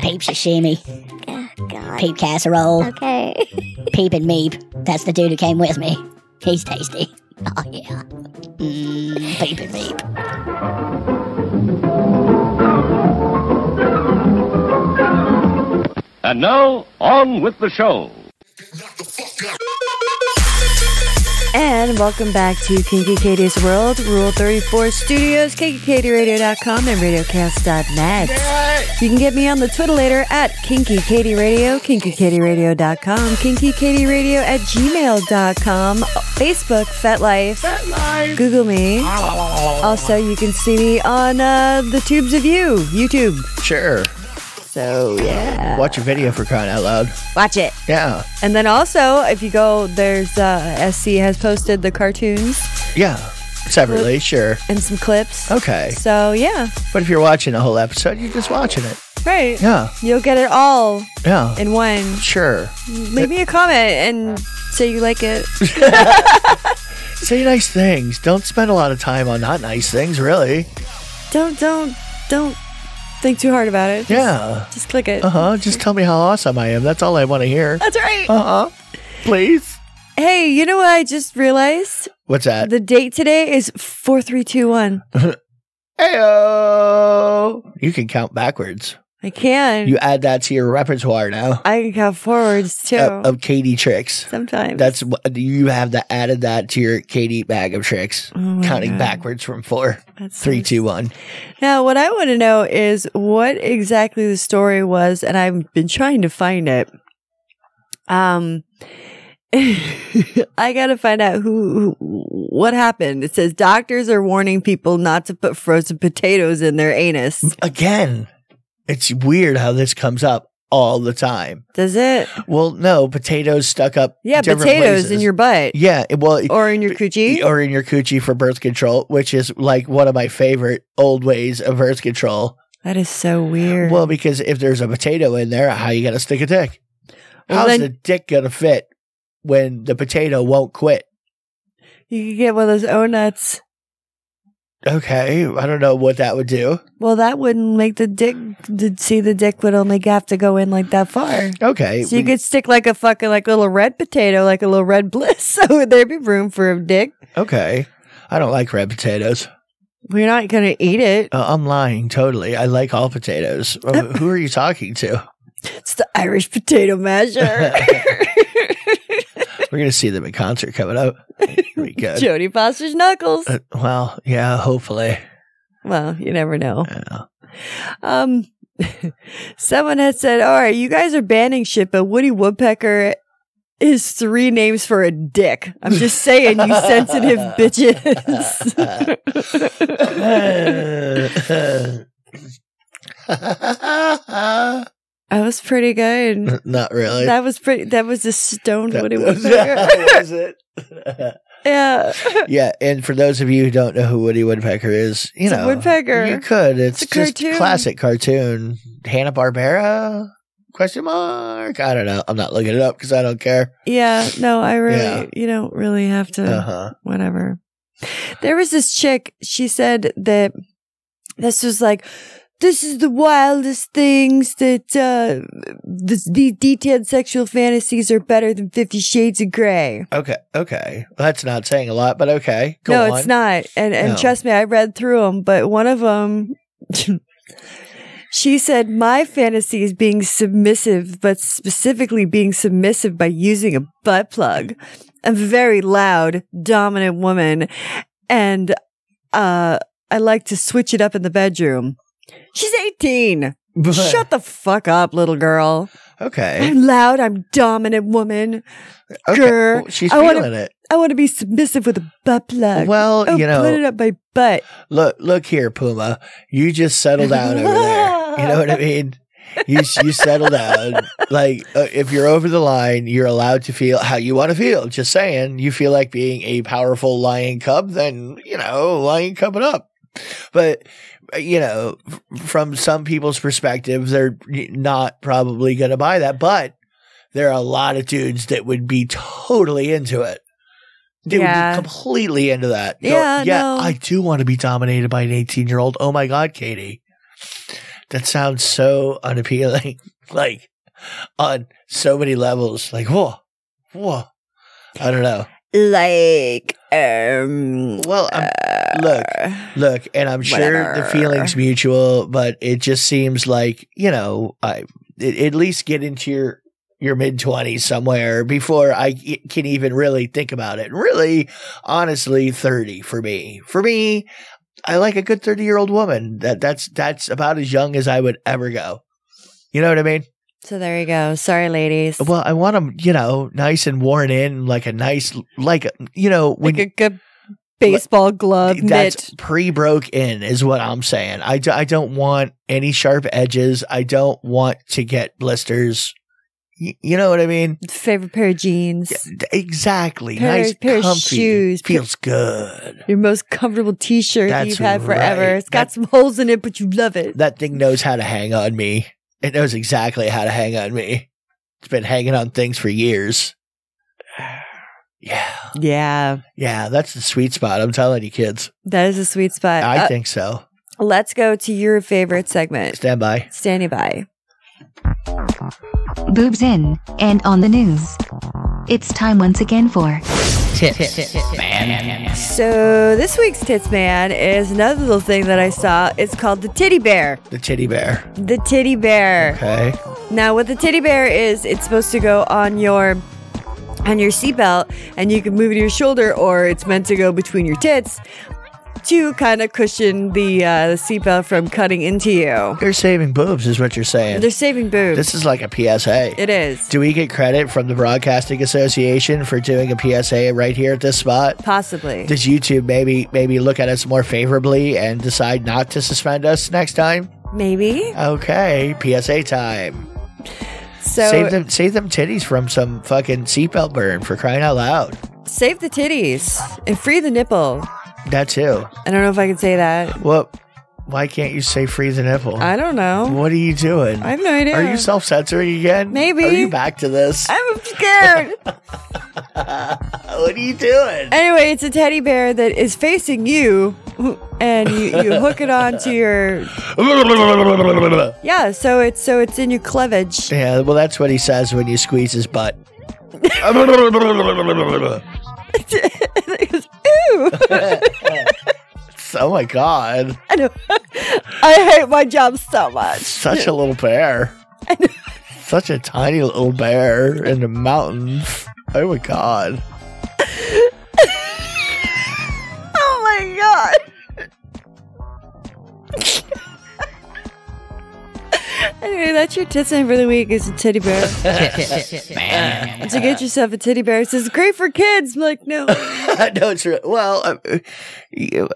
Peep sashimi. Oh, God. Peep casserole. Okay. Peep and meep. That's the dude who came with me. He's tasty. Oh, yeah. Peep and meep. And now, on with the show. And welcome back to Kinky Katie's World, Rule 34 Studios, KinkyKatieRadio.com, and RadioCast.net. You can get me on the Twitter at Kinky Katie Radio, KinkyKatieRadio.com, KinkyKatieRadio@gmail.com, Facebook, FetLife, Google me. Also, you can see me on the Tubes of You, YouTube. Sure. So, yeah. Watch a video for crying out loud. Watch it. Yeah. And then also, if you go, there's SC has posted the cartoons. Yeah. Separately, sure. And some clips. Okay. So, yeah. But if you're watching the whole episode, you're just watching it. Right. Yeah. You'll get it all in one. Sure. Leave me a comment and say you like it. Say nice things. Don't spend a lot of time on not nice things, really. Don't think too hard about it. Just click it. Just tell me how awesome I am. That's all I want to hear. That's right. Please. Hey, you know what I just realized? What's that? The date today is 4321. Heyo. You can count backwards. I can. You add that to your repertoire now. I can count forwards too. Of Katie tricks. Sometimes. That's what you have added that to your Katie bag of tricks. Oh counting God. backwards from 4, That's 3, 2, 1. Now, what I want to know is what exactly the story was, and I've been trying to find it. I gotta find out what happened. It says doctors are warning people not to put frozen potatoes in their anus. Again, it's weird how this comes up all the time. Does it? Well, no, potatoes stuck up. Yeah, different potatoes places. in your butt. Yeah, well, or in your coochie, or in your coochie for birth control, which is like one of my favorite old ways of birth control. That is so weird. Well, because if there's a potato in there, how you gonna stick a dick? Well, How's then, the dick gonna fit when the potato won't quit? You could get one of those O-nuts. Okay, I don't know what that would do. Well, that wouldn't make the dick. The dick would only have to go in like that far. Okay, so you could stick like a fucking little red potato, like a little red bliss. So there'd be room for a dick. Okay, I don't like red potatoes. Well, you're not gonna eat it. I'm lying. Totally, I like all potatoes. Who are you talking to? It's the Irish potato masher. We're gonna see them in concert coming up. Pretty good. Jodie Foster's knuckles. Well, yeah, hopefully. Well, you never know. Yeah. Someone had said, all right, you guys are banning shit, but Woody Woodpecker is 3 names for a dick. I'm just saying, you sensitive bitches. That was pretty good. Not really. That was pretty. That was a stoned Woody Was Woodpecker. it? Yeah. Yeah, and for those of you who don't know who Woody Woodpecker is, you know, a woodpecker. You could. It's a just cartoon. Classic cartoon. Hanna-Barbera? Question mark? I don't know. I'm not looking it up because I don't care. Yeah. No, I really. You don't really have to. Whatever. There was this chick. She said that this was like. This is the wildest things that these detailed sexual fantasies are better than 50 Shades of Grey. Okay. Well, that's not saying a lot, but okay. Go on. No, it's not. And trust me, I read through them, but one of them, she said, my fantasy is being submissive, but specifically being submissive by using a butt plug. I'm a very loud, dominant woman, and I like to switch it up in the bedroom. She's 18. Shut the fuck up, little girl. Okay. I'm loud. I'm dominant woman. Okay. Well, she's feeling it. I want to be submissive with a butt plug. Well, put it up my butt. Look here, Puma. You just settle down over there. You know what I mean? You settle down. Like, if you're over the line, you're allowed to feel how you want to feel. Just saying. You feel like being a powerful lion cub, then, lion cub it up. But, from some people's perspective, they're not probably going to buy that. But there are a lot of dudes that would be totally into it. They would be completely into that. I do want to be dominated by an 18-year-old. Oh, my God, Katie. That sounds so unappealing. Like, on so many levels. Like, whoa. I don't know. Like, look, and I'm sure the feeling's mutual, but it just seems like, at least get into your mid-20s somewhere before I can even really think about it. Really, honestly, 30 for me. For me, I like a good 30-year-old woman. That's about as young as I would ever go. You know what I mean? So there you go. Sorry, ladies. Well, I want them, nice and worn in, like a nice, when like a good baseball glove that's mitt. pre-broke in is what I'm saying. I don't want any sharp edges. I don't want to get blisters. You know what I mean? Favorite pair of jeans. Exactly. Pair Nice, of comfy. shoes. Feels good. Your most comfortable t-shirt that you've had forever. right. It's got some holes in it, but you love it. That thing knows how to hang on me. It knows exactly how to hang on me. It's been hanging on things for years. Yeah. Yeah. Yeah, that's the sweet spot. I'm telling you, kids. That is a sweet spot. I think so. Let's go to your favorite segment. Stand by. Standing by. Boobs in and on the news. It's time once again for Tits Man. So this week's Tits Man is another little thing that I saw. It's called the titty bear. The titty bear. The titty bear. Okay. Now, what the titty bear is, it's supposed to go on your seatbelt, and you can move it to your shoulder, or it's meant to go between your tits to kind of cushion the seatbelt from cutting into you. They're saving boobs, is what you're saying. They're saving boobs. This is like a PSA. It is. Do we get credit from the Broadcasting Association for doing a PSA right here at this spot? Possibly. Does YouTube maybe look at us more favorably and decide not to suspend us next time? Maybe. Okay, PSA time. So save them titties from some fucking seatbelt burn, for crying out loud. Save the titties and free the nipple. That too. I don't know if I can say that. Well, why can't you say free the nipple? I don't know. What are you doing? I have no idea. Are you self-censoring again? Maybe. Are you back to this? I'm scared. What are you doing? Anyway, it's a teddy bear that is facing you, and you hook it onto your so it's in your cleavage. Yeah, well, that's what he says when you squeeze his butt. It goes, ew. Oh my god! I know. I hate my job so much. Such a little bear. Such a tiny little bear in the mountains. Oh my god! Oh my god! Anyway, that's your tits in for the week. Is a teddy bear. Man. To get yourself a teddy bear, it says great for kids. I'm like, no. No, it's real. Well,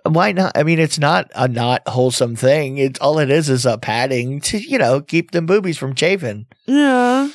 why not? I mean, it's not a not wholesome thing. It's all it is a padding to keep them boobies from chafing. Yeah.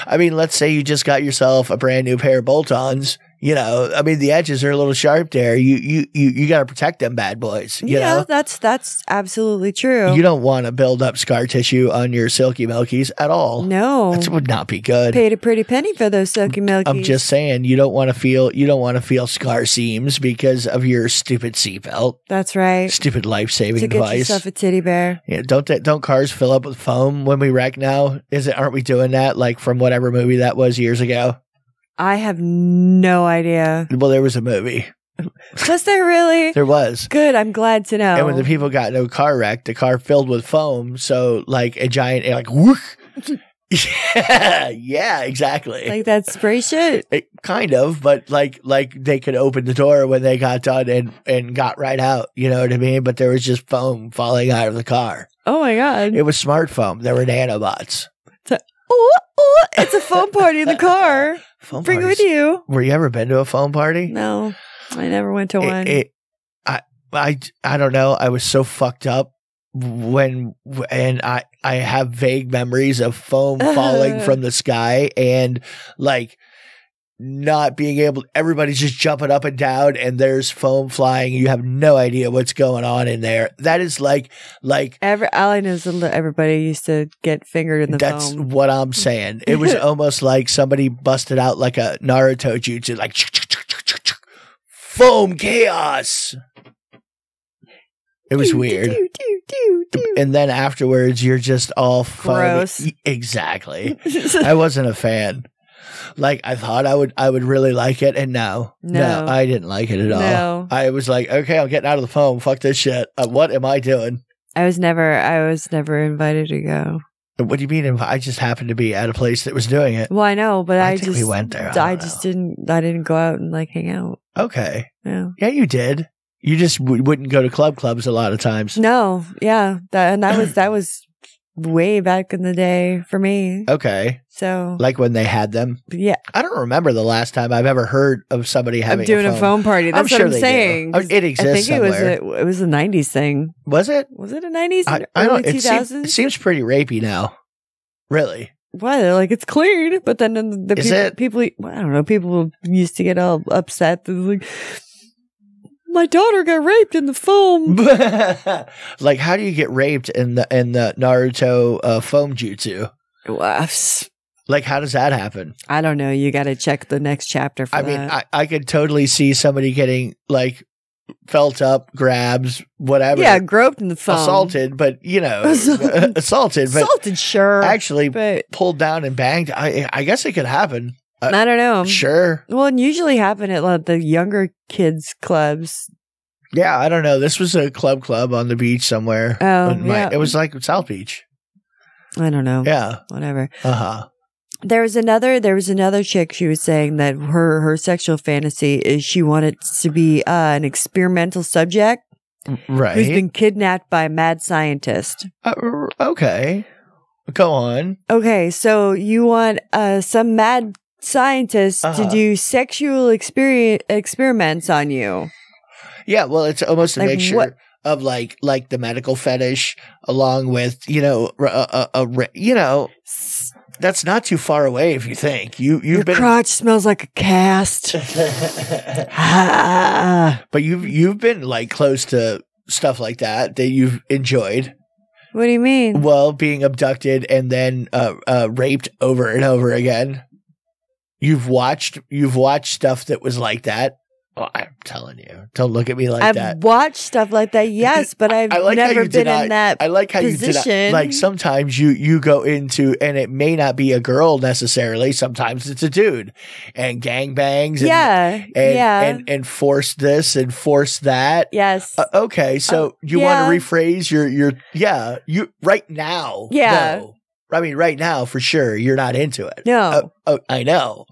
I mean, let's say you just got yourself a brand new pair of bolt-ons. I mean, the edges are a little sharp there. You got to protect them bad boys. You know? That's absolutely true. You don't want to build up scar tissue on your silky milkies at all. No, that would not be good. Paid a pretty penny for those silky milkies. I'm just saying, you don't want to feel scar seams because of your stupid seatbelt. That's right. Stupid life-saving to device. Get yourself a teddy bear. Yeah, don't cars fill up with foam when we wreck now? Aren't we doing that like from whatever movie that was years ago? I have no idea. Well, there was a movie. Was there really? There was. Good. I'm glad to know. And when the people got into a car wreck, the car filled with foam. So like a giant, like, whoosh. Yeah, exactly. Like that spray shit? Kind of, but like they could open the door when they got done and got right out. You know what I mean? But there was just foam falling out of the car. Oh my God. It was smart foam. There were nanobots. It's a foam party in the car. Bring it with you. Were you ever been to a foam party? No, I never went to one. I don't know. I was so fucked up and I have vague memories of foam falling from the sky and like not being able. Everybody's just jumping up and down, and there's foam flying. You have no idea what's going on in there. That is like all I know is everybody used to get fingered in the foam. That's what I'm saying. It was almost like somebody busted out like a Naruto jutsu, like foam chaos. It was weird. And then afterwards, you're just all foamy. Gross. Exactly. I wasn't a fan. Like I thought I would really like it, and no, I didn't like it at all. No. I was like, okay, I'm getting out of the foam. Fuck this shit. What am I doing? I was never invited to go. What do you mean? I just happened to be at a place that was doing it. Well, I know, but I think just we went there. I didn't go out and like hang out. Okay. Yeah. Yeah, you did. You just wouldn't go to clubs a lot of times. No. Yeah. That was way back in the day for me. Okay. So like when they had them. Yeah. I don't remember the last time I've ever heard of somebody having doing a phone party. That's what I'm saying. It exists I think somewhere. it was a 90s thing. Was it? Was it a 90s? I don't. Early 2000s? It seems pretty rapey now. Really? Why? They're like, it's clean. But then people, I don't know, people used to get all upset. They're like, my daughter got raped in the foam. Like, how do you get raped in the Naruto foam jutsu? Like, how does that happen? I don't know. You got to check the next chapter for that. I mean, I could totally see somebody getting, like, felt up, grabs, whatever. Yeah, groped in the foam. Assaulted, but, you know, assaulted. But assaulted, sure. Actually pulled down and banged. I guess it could happen. I don't know. Sure. Well, it usually happen at the younger kids' clubs. Yeah, I don't know. This was a club on the beach somewhere. Oh, yeah. It was like South Beach. I don't know. Yeah. Whatever. Uh-huh. There was another chick. She was saying that her sexual fantasy is she wanted to be an experimental subject, right? Who's been kidnapped by a mad scientist. Okay, go on. Okay, so you want some mad scientist to do sexual experiments on you? Yeah, well, it's almost a mixture of like the medical fetish, along with That's not too far away if you think. Your crotch smells like a cast. But you've been like close to stuff like that you've enjoyed. What do you mean? Well, being abducted and then raped over and over again. You've watched stuff that was like that. Well, I'm telling you, don't look at me like that. I've watched stuff like that, yes, but I've never been in that I like how position. you did like sometimes you go into, and it may not be a girl necessarily. Sometimes it's a dude, and gangbangs, and force this and force that. Yes. Okay, so you want to rephrase you right now? Yeah. No. I mean, right now for sure, you're not into it. No. I know.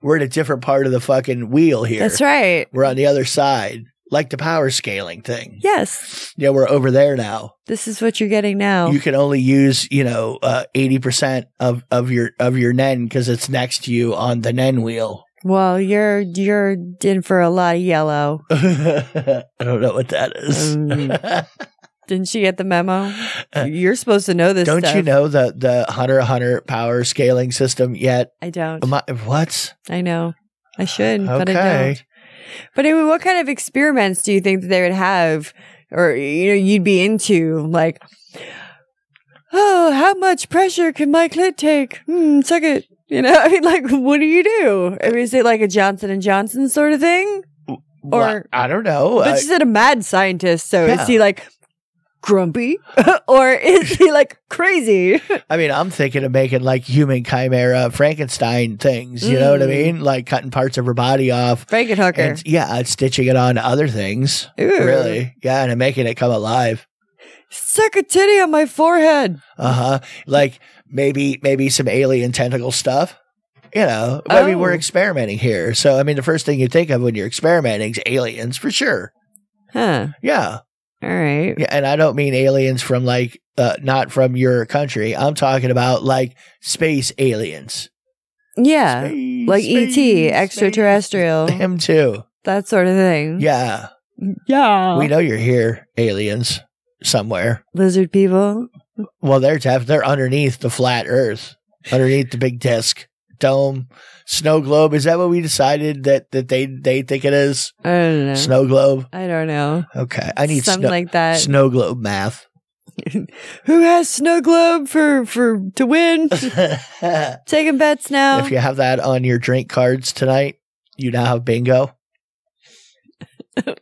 We're in a different part of the fucking wheel here. That's right. We're on the other side, like the power scaling thing. Yes. Yeah, we're over there now. This is what you're getting now. You can only use, 80% of your nen because it's next to you on the nen wheel. Well, you're in for a lot of yellow. I don't know what that is. Didn't you get the memo? You're supposed to know this Don't stuff. you know the Hunter x Hunter power scaling system yet? I don't. What? I know. I should, but I Okay. don't. But anyway, what kind of experiments do you think that they would have, or you'd be into? Like, oh, how much pressure can my clit take? Suck it. I mean, like, what do you do? I mean, is it like a Johnson & Johnson sort of thing? Or I don't know. But she said a mad scientist, so is he like grumpy or is he like crazy? I mean, I'm thinking of making like human chimera Frankenstein things. You know what I mean? Like cutting parts of her body off. Frankenhooker. And stitching it on to other things. Ooh. Really? Yeah, and making it come alive. Suck a titty on my forehead. Like maybe some alien tentacle stuff. I mean, we're experimenting here. So, I mean, the first thing you think of when you're experimenting is aliens for sure. Huh. Yeah. All right. Yeah, and I don't mean aliens from like not from your country. I'm talking about like space aliens. Yeah, like ET, extraterrestrial. Him too. That sort of thing. Yeah. Yeah. We know you're here, aliens, somewhere. Lizard people. Well, they're underneath the flat Earth, underneath the big disc. Dome, snow globe. Is that what we decided that they think it is? I don't know. Snow globe. I don't know. Okay, I need something like that. Snow globe math. Who has snow globe to win? Taking bets now. If you have that on your drink cards tonight, you now have bingo.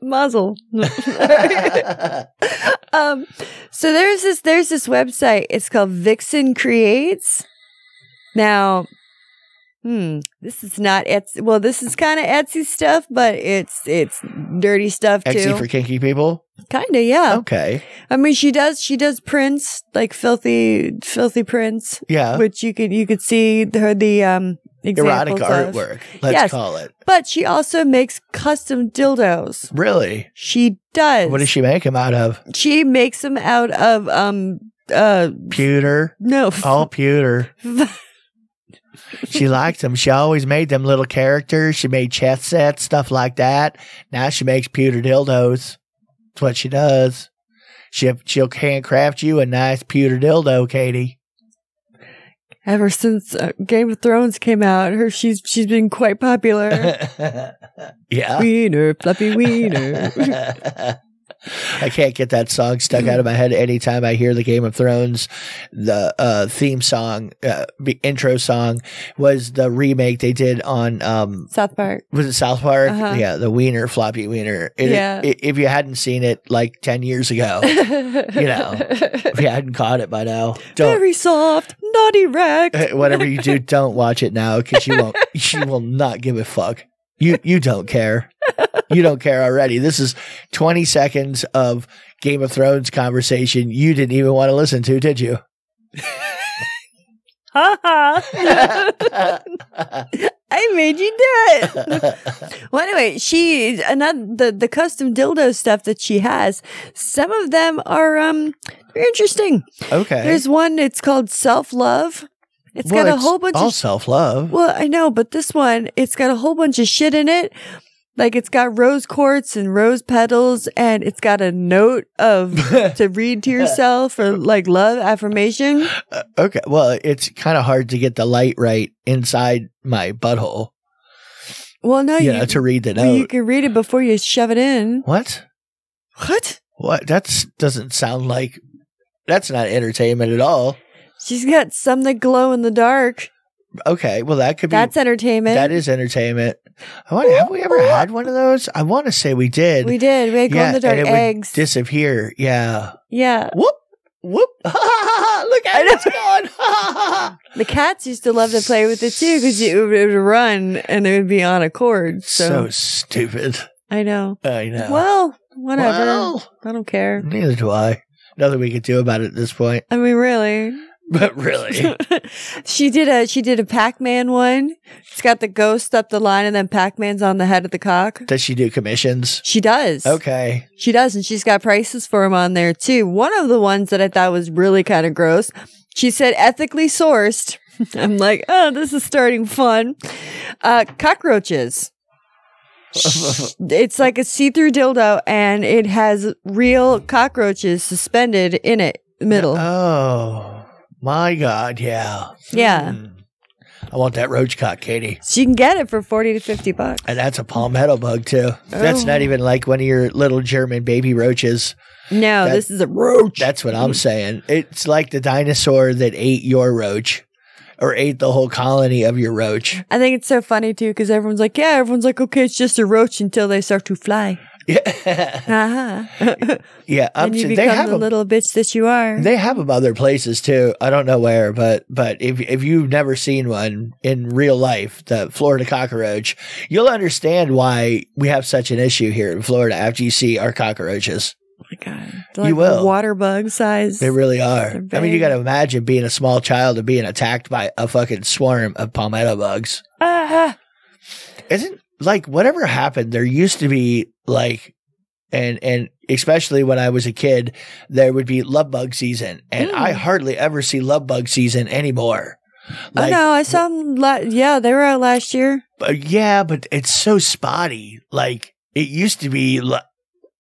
Muzzle. So there's this website. It's called Vixen Creates. Now, This is not Etsy. Well, this is kind of Etsy stuff, but it's dirty stuff too. Etsy for kinky people? Kind of, yeah. Okay. I mean, she does prints, like filthy prints. Yeah. Which you could see the erotic examples artwork, of. let's call it. But she also makes custom dildos. Really? She does. What does she make them out of? She makes them out of pewter. No. All pewter. She liked them. She always made them little characters. She made chess sets, stuff like that. Now she makes pewter dildos. That's what she does. She'll handcraft you a nice pewter dildo, Katie. Ever since Game of Thrones came out, she's been quite popular. Yeah. Wiener, fluffy wiener. I can't get that song stuck out of my head anytime I hear the Game of Thrones. The theme song, intro song, was the remake they did on South Park. Was it South Park? Yeah, the wiener, floppy wiener. If you hadn't seen it like 10 years ago, if you hadn't caught it by now, Very soft, not erect. Whatever you do, don't watch it now because you won't. She will not give a fuck. You don't care. You don't care already. This is 20 seconds of Game of Thrones conversation you didn't even want to listen to, did you? I made you do it. Well, anyway, the custom dildo stuff that she has, some of them are very interesting. Okay. There's one, it's called Self-Love. It's got a whole bunch of self-love. Well, I know, but this one, it's got a whole bunch of shit in it. Like it's got rose quartz and rose petals, and it's got a note to read to yourself or like love affirmation. Okay. Well, it's kind of hard to get the light right inside my butthole. Well, no, to read the note. Well, you can read it before you shove it in. What? What? That doesn't sound like, that's not entertainment at all. She's got some that glow in the dark. Okay, well that could be. That's entertainment. That is entertainment. Have we ever had one of those? I want to say we did. We did. We had glow in the dark eggs. Would disappear. Yeah. Yeah. Whoop. Look at it, it's gone. The cats used to love to play with it too because it would run and it would be on a cord. So stupid. I know. Well, whatever. I don't care. Neither do I. Nothing we could do about it at this point. I mean, really. But really, she did a Pac-Man one. It's got the ghost up the line and then Pac-Man's on the head of the cock. Does she do commissions? She does. Okay. She does. And she's got prices for them on there too. One of the ones that I thought was really kind of gross, she said ethically sourced. I'm like, oh, this is starting fun. Cockroaches. It's like a see-through dildo and it has real cockroaches suspended in it, middle. Oh. My God, yeah. Yeah. I want that roach cock, Katie. So you can get it for $40 to $50. And that's a palmetto bug, too. That's not even like one of your little German baby roaches. No, this is a roach. That's what I'm saying. It's like the dinosaur that ate your roach or ate the whole colony of your roach. I think it's so funny, too, because everyone's like, okay, it's just a roach until they start to fly. Yeah. Yeah. And you become the little bitch that you are. They have them other places too. I don't know where, but if you've never seen one in real life, the Florida cockroach, you'll understand why we have such an issue here in Florida after you see our cockroaches. Oh my God. They're like you will. Water bug size. They really are. I mean, you got to imagine being a small child and being attacked by a fucking swarm of palmetto bugs. Isn't like whatever happened, there used to be like, and especially when I was a kid, there would be love bug season. And I hardly ever see love bug season anymore. Like, oh no, I saw them. They were out last year. Yeah, but it's so spotty. Like it used to be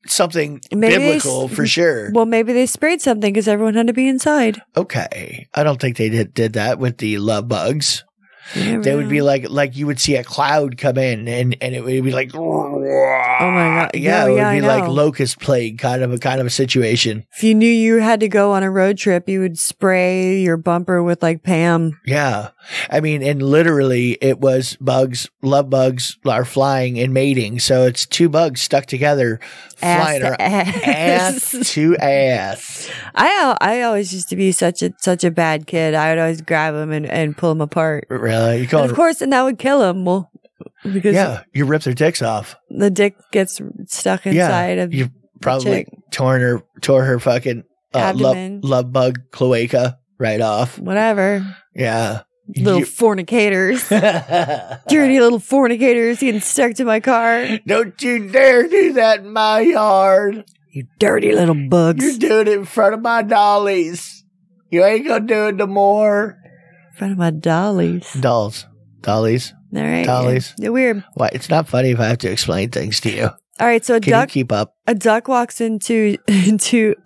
something biblical for sure. Well, maybe they sprayed something because everyone had to be inside. Okay. I don't think they did that with the love bugs. They would be like you would see a cloud come in and it would be like, oh my God. Yeah, it would be like locust plague kind of a situation. If you knew you had to go on a road trip, you would spray your bumper with like Pam. Yeah. I mean, and literally it was love bugs are flying and mating. So it's two bugs stuck together Flying around. Ass to ass. I always used to be such a bad kid. I would always grab them and pull them apart. Really? And of course, and that would kill them. Well, because you rip their dicks off. The dick gets stuck inside of you probably tore her fucking love bug cloaca right off. Whatever. Yeah. Little fornicators. Dirty little fornicators getting stuck to my car. Don't you dare do that in my yard. You dirty little bugs. You're doing it in front of my dollies. You ain't gonna do it no more. In front of my dollies. Dollies. All right. Dollies. You're weird. Why? It's not funny if I have to explain things to you. All right, so Can you keep up? A duck walks into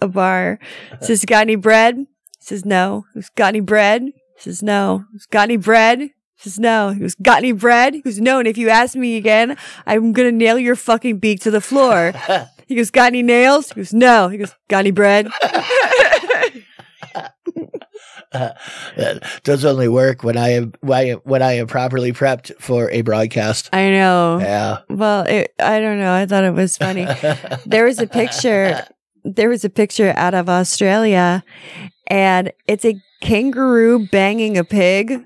a bar. Says, "Got any bread?" Says, "No." "Got any bread?" Says, "No." "Got any bread?" Says, "No." He goes, "Got any bread?" He goes, "No, and if you ask me again, I'm gonna nail your fucking beak to the floor." He goes, "Got any nails?" He goes, "No." He goes, "Got any bread?" Those only work when I am properly prepped for a broadcast. I know. Yeah. Well, I don't know. I thought it was funny. There was a picture out of Australia, and it's a kangaroo banging a pig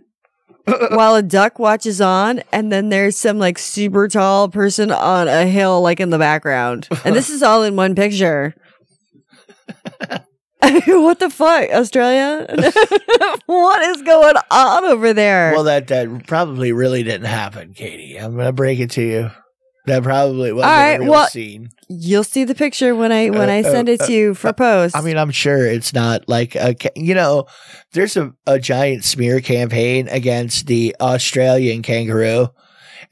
while a duck watches on, and then there's some like super tall person on a hill like in the background. And this is all in one picture. What the fuck, Australia? What is going on over there? Well, that probably really didn't happen, Katie. I'm going to break it to you. That probably wasn't a real scene. You'll see the picture when I send it to you for post. I mean, I'm sure it's not like there's a giant smear campaign against the Australian kangaroo,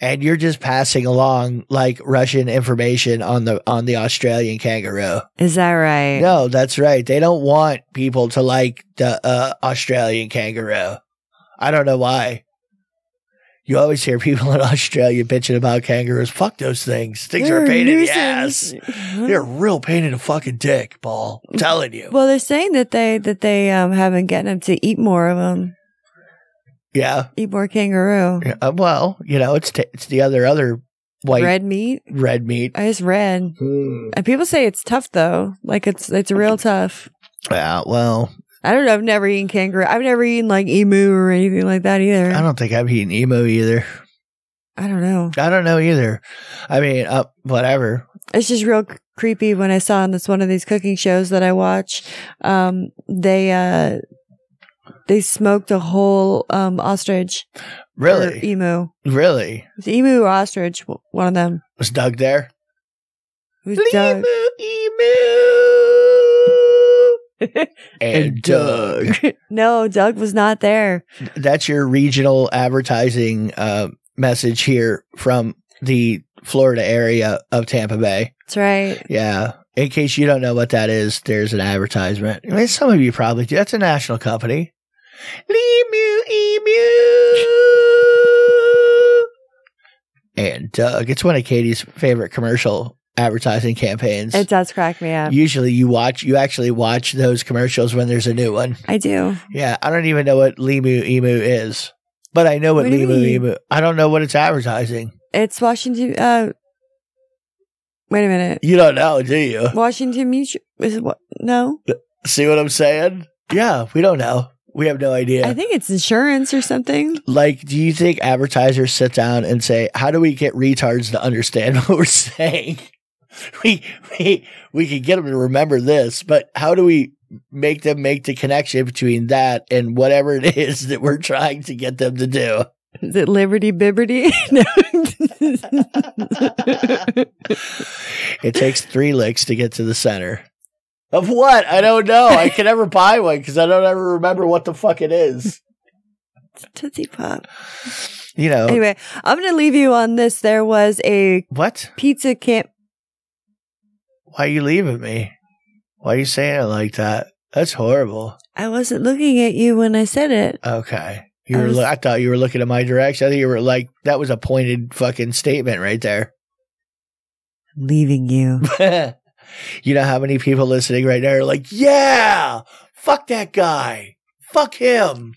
and you're just passing along like Russian information on the Australian kangaroo. Is that right? No, that's right. They don't want people to like the Australian kangaroo. I don't know why. You always hear people in Australia bitching about kangaroos. Fuck those things. Things are a pain in the ass. They're a real pain in the fucking dick, Paul. I'm telling you. Well, they're saying that they have been getting them to eat more of them. Yeah. Eat more kangaroo. Yeah, well, it's the other white red meat. Red meat. It's red. And people say it's tough though. Like it's real tough. Yeah. Well, I don't know. I've never eaten kangaroo. I've never eaten like emu or anything like that either. I don't think I've eaten emu either. I don't know. I don't know either. I mean, whatever. It's just real creepy when I saw on one of these cooking shows that I watch. They smoked a whole ostrich. Really? Or emu. Really? It was emu or ostrich. One of them. Was Doug there? Who's Doug? And Doug. No, Doug was not there. That's your regional advertising message here from the Florida area of Tampa Bay. That's right. Yeah. In case you don't know what that is, there's an advertisement. I mean, some of you probably do. That's a national company. Emu. And Doug. It's one of Katie's favorite commercial advertising campaigns. It does crack me up. Usually you actually watch those commercials when there's a new one. I do. Yeah, I don't even know what emu is, but I know what emu. I don't know what it's advertising. It's Washington. Wait a minute. You don't know, do you? Washington Mutual. Is it what? No. See what I'm saying? Yeah, we don't know. We have no idea. I think it's insurance or something. Like, do you think advertisers sit down and say, "How do we get retards to understand what we're saying?" We can get them to remember this, but how do we make them make the connection between that and whatever it is that we're trying to get them to do? Is it Liberty Bibberty? No. It takes 3 licks to get to the center. Of what? I don't know. I can never buy one because I don't ever remember what the fuck it is. Tootsie Pop. Anyway, I'm going to leave you on this. There was a what? Pizza camp. Why are you leaving me? Why are you saying it like that? That's horrible. I wasn't looking at you when I said it. Okay. I thought you were looking in my direction. I think you were like, that was a pointed fucking statement right there. Leaving you. You know how many people listening right now are like, yeah, fuck that guy. Fuck him.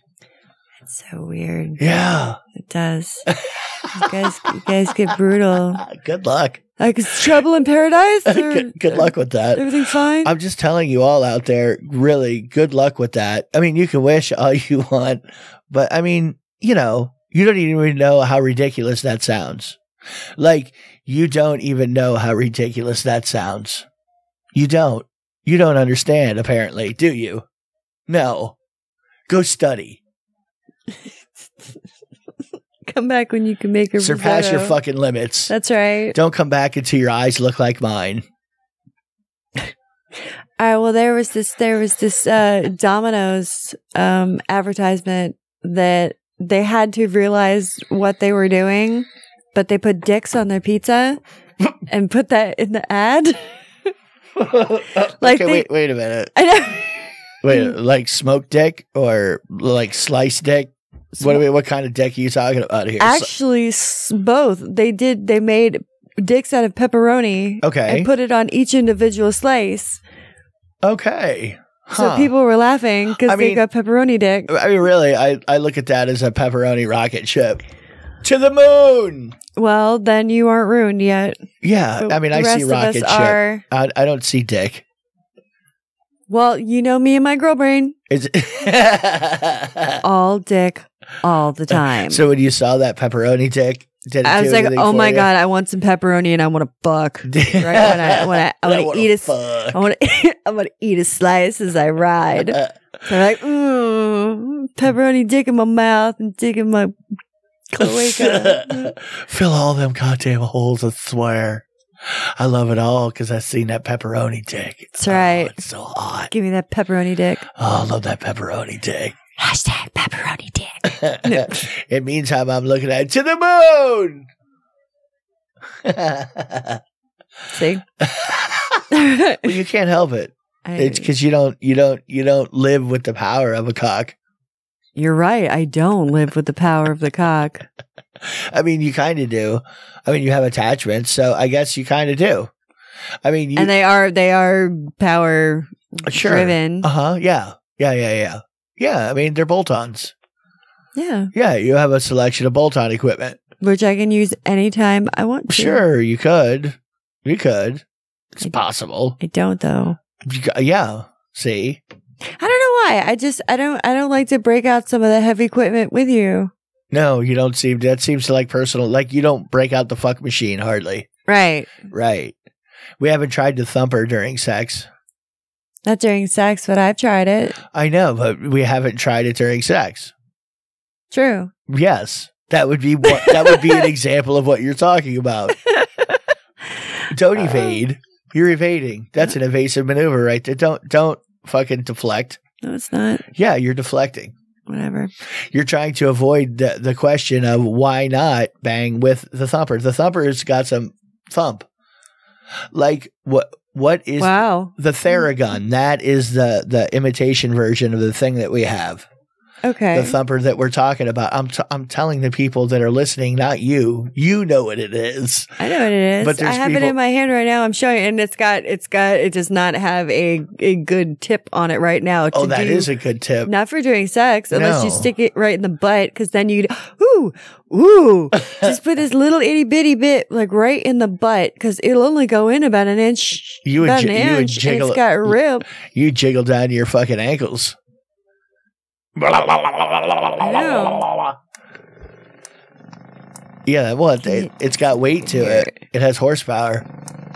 It's so weird. Yeah. It does. You guys get brutal. Good luck. Like, is trouble in paradise? Or, good luck with that. Everything fine? I'm just telling you all out there, really, good luck with that. I mean, you can wish all you want, but I mean, you know, you don't even know how ridiculous that sounds. Like, you don't even know how ridiculous that sounds. You don't. You don't understand, apparently, do you? No. Go study. Come back when you can make a Surpass risotto. your fucking limits. That's right. Don't come back until your eyes look like mine. All right. Well, there was this Domino's advertisement that they had to realize what they were doing, but they put dicks on their pizza and put that in the ad. Like, okay, wait a minute. I know. Wait, like smoked dick or like sliced dick? What kind of dick are you talking about here? Actually, both. They made dicks out of pepperoni. Okay. And put it on each individual slice. Okay. So people were laughing because they got pepperoni dick. I mean, really, I look at that as a pepperoni rocket ship. To the moon! Well, then you aren't ruined yet. Yeah, But I mean, I see rocket ship. I don't see dick. Well, you know me and my girl brain. All dick, all the time. So when you saw that pepperoni dick, did it I was do like, anything oh for my you? God, I want some pepperoni and I want to fuck. Right? I want to eat fuck. I want to eat a slice as I ride. So I'm like, pepperoni dick in my mouth and dick in my cloaca. Fill all them goddamn holes, I swear. I love it all because I've seen that pepperoni dick. That's right. It's so hot. Give me that pepperoni dick. Oh, I love that pepperoni dick. Hashtag pepperoni dick. It means how I'm looking at it. To the moon. See? Well, you can't help it. It's because you don't live with the power of a cock. You're right. I don't live with the power of the cock. I mean, you kind of do. I mean, you have attachments, so I guess you kind of do. I mean, and they are power driven. Yeah. Yeah. I mean, they're bolt-ons. Yeah. Yeah. You have a selection of bolt-on equipment, which I can use anytime I want to. Sure, you could. You could. It's possible. I don't though. Yeah. See. I don't know why. I don't like to break out some of the heavy equipment with you. No, you don't seem. That seems to like personal. Like you don't break out the fuck machine hardly. Right. Right. We haven't tried the thumper during sex. Not during sex, but I've tried it. I know, but we haven't tried it during sex. True. Yes, that would be an example of what you're talking about. Don't evade. You're evading. That's an evasive maneuver, right there. Don't fucking deflect. No, it's not. Yeah, you're deflecting. Whatever. You're trying to avoid the question of why not bang with the thumper. The thumper's got some thump. Like what is the 𝓚𝓪𝓽? That is the imitation version of the thing that we have. Okay. The thumper that we're talking about. I'm telling the people that are listening, not you. You know what it is. I know what it is. But I have it in my hand right now. I'm showing it, and it does not have a good tip on it right now. Oh, that is a good tip. Not for doing sex, unless you stick it right in the butt, because then you just put this little itty bitty bit like right in the butt, because it'll only go in about an inch. You would jiggle, and it's got rib. You jiggle down to your fucking ankles. Yeah, well, it's got weight to it. It has horsepower.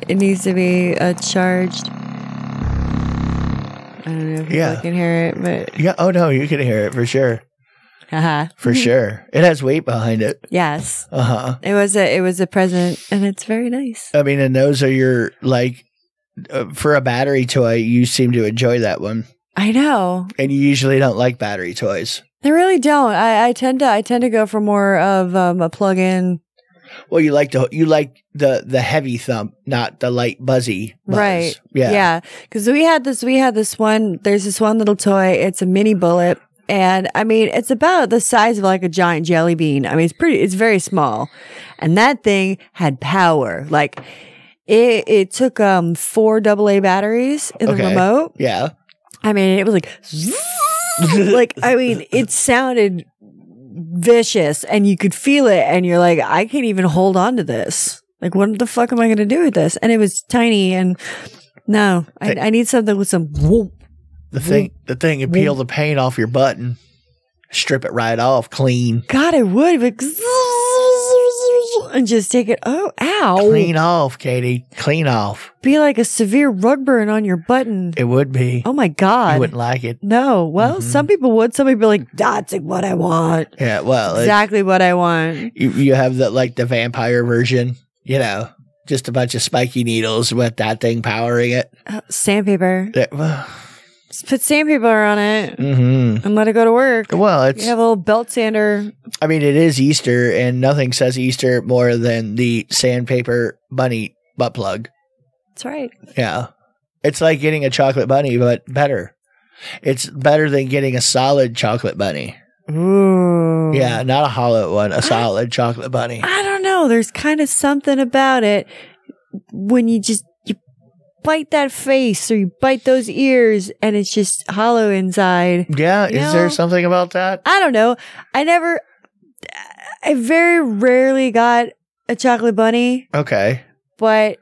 It needs to be charged. I don't know if you can hear it, but yeah. Oh no, you can hear it for sure. For sure, it has weight behind it. Yes. It was a present, and it's very nice. I mean, and those are your for a battery toy. You seem to enjoy that one. I know. And you usually don't like battery toys. I really don't. I tend to go for more of a plug-in. Well, you like the heavy thump, not the light buzzy buzz. Right. Yeah. Yeah. Because we had this one. There's this one little toy. It's a mini bullet, and I mean, it's about the size of like a giant jelly bean. I mean, it's very small, and that thing had power. Like it took 4 AA batteries in the remote. Yeah. I mean, it was like, I mean, it sounded vicious and you could feel it. And you're like, I can't even hold on to this. Like, what the fuck am I going to do with this? And it was tiny, and no, I need something with some whoop. The thing, you peel the paint off your button, strip it right off, clean. God, I would, but and just take it. Oh, ow! Clean off, Katie. Clean off. Be like a severe rug burn on your button. It would be. Oh my God! You wouldn't like it. No. Well, some people would. Some people be like, "That's what I want." Yeah. Well, exactly what I want. You have the vampire version. You know, just a bunch of spiky needles with that thing powering it. Sandpaper. Just put sandpaper on it and let it go to work. Well, you have a little belt sander. I mean, it is Easter, and nothing says Easter more than the Sandpaper bunny butt plug. That's right. Yeah. It's like getting a chocolate bunny, but better. It's better than getting a solid chocolate bunny. Ooh. Yeah, not a hollow one, a solid chocolate bunny. I don't know. There's kind of something about it when you bite that face or you bite those ears and it's just hollow inside. Yeah, is there something about that? I don't know. I very rarely got a chocolate bunny. Okay. But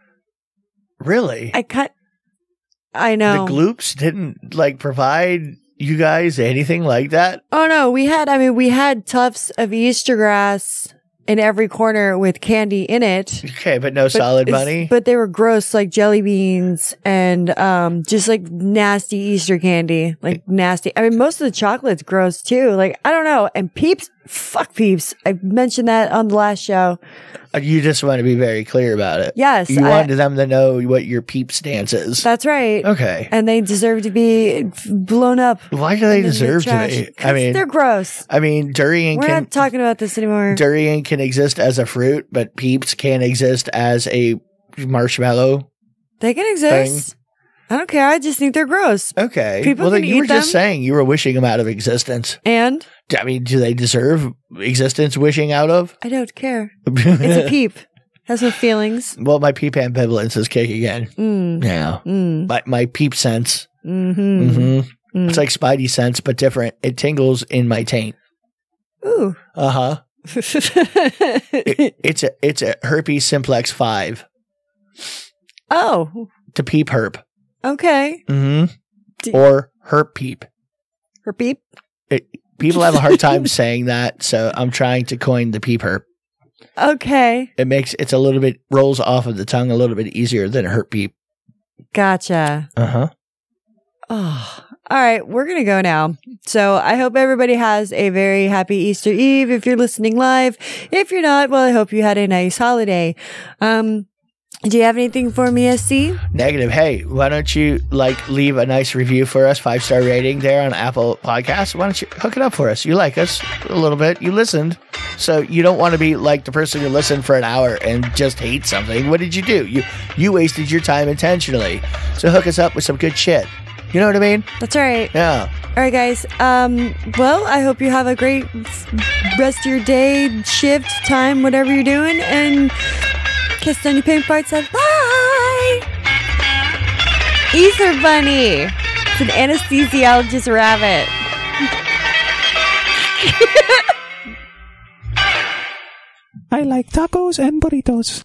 really? I know. The Gloops didn't provide you guys anything like that? Oh no, we had tufts of Easter grass in every corner with candy in it. Okay, but no solid bunny? But they were gross, like jelly beans and just like nasty Easter candy. Like nasty. I mean, most of the chocolate's gross too. Like, I don't know. And Peeps, fuck Peeps. I mentioned that on the last show. You just want to be very clear about it. Yes. You wanted them to know what your Peep stance is. That's right. Okay. And they deserve to be blown up. Why do they deserve to be? I mean, they're gross. I mean, durian We're not talking about this anymore. Durian can exist as a fruit, but Peeps can exist as a marshmallow. They can exist. Thing. I don't care. I just think they're gross. Okay. People can you were eat them. just saying you were wishing them out of existence. And? I mean, do they deserve existence wishing out of? I don't care. It's a peep. Has no feelings. Well, my peep ambivalence is kicking in. Yeah. My peep sense. It's like Spidey sense, but different. It tingles in my taint. Ooh. Uh-huh. It's a herpes simplex 5. Oh. To peep herp. Okay. Or herppeep. Herppeep? People have a hard time saying that, so I'm trying to coin the peep herp. Okay. It's a little bit, rolls off of the tongue a little bit easier than a herppeep. Gotcha. Uh-huh. Oh. All right, we're going to go now. So I hope everybody has a very happy Easter Eve if you're listening live. If you're not, well, I hope you had a nice holiday. Do you have anything for me, SC? Negative. Hey, why don't you leave a nice review for us, 5-star rating there on Apple Podcasts? Why don't you hook it up for us? You like us a little bit. You listened. So you don't want to be like the person who listened for an hour and just hate something. What did you do? You wasted your time intentionally. So hook us up with some good shit. You know what I mean? That's right. Yeah. All right, guys. Well, I hope you have a great rest of your day, shift, time, whatever you're doing, and kiss on your pink parts. Bye. Ether Bunny. It's an anesthesiologist rabbit. I like tacos and burritos.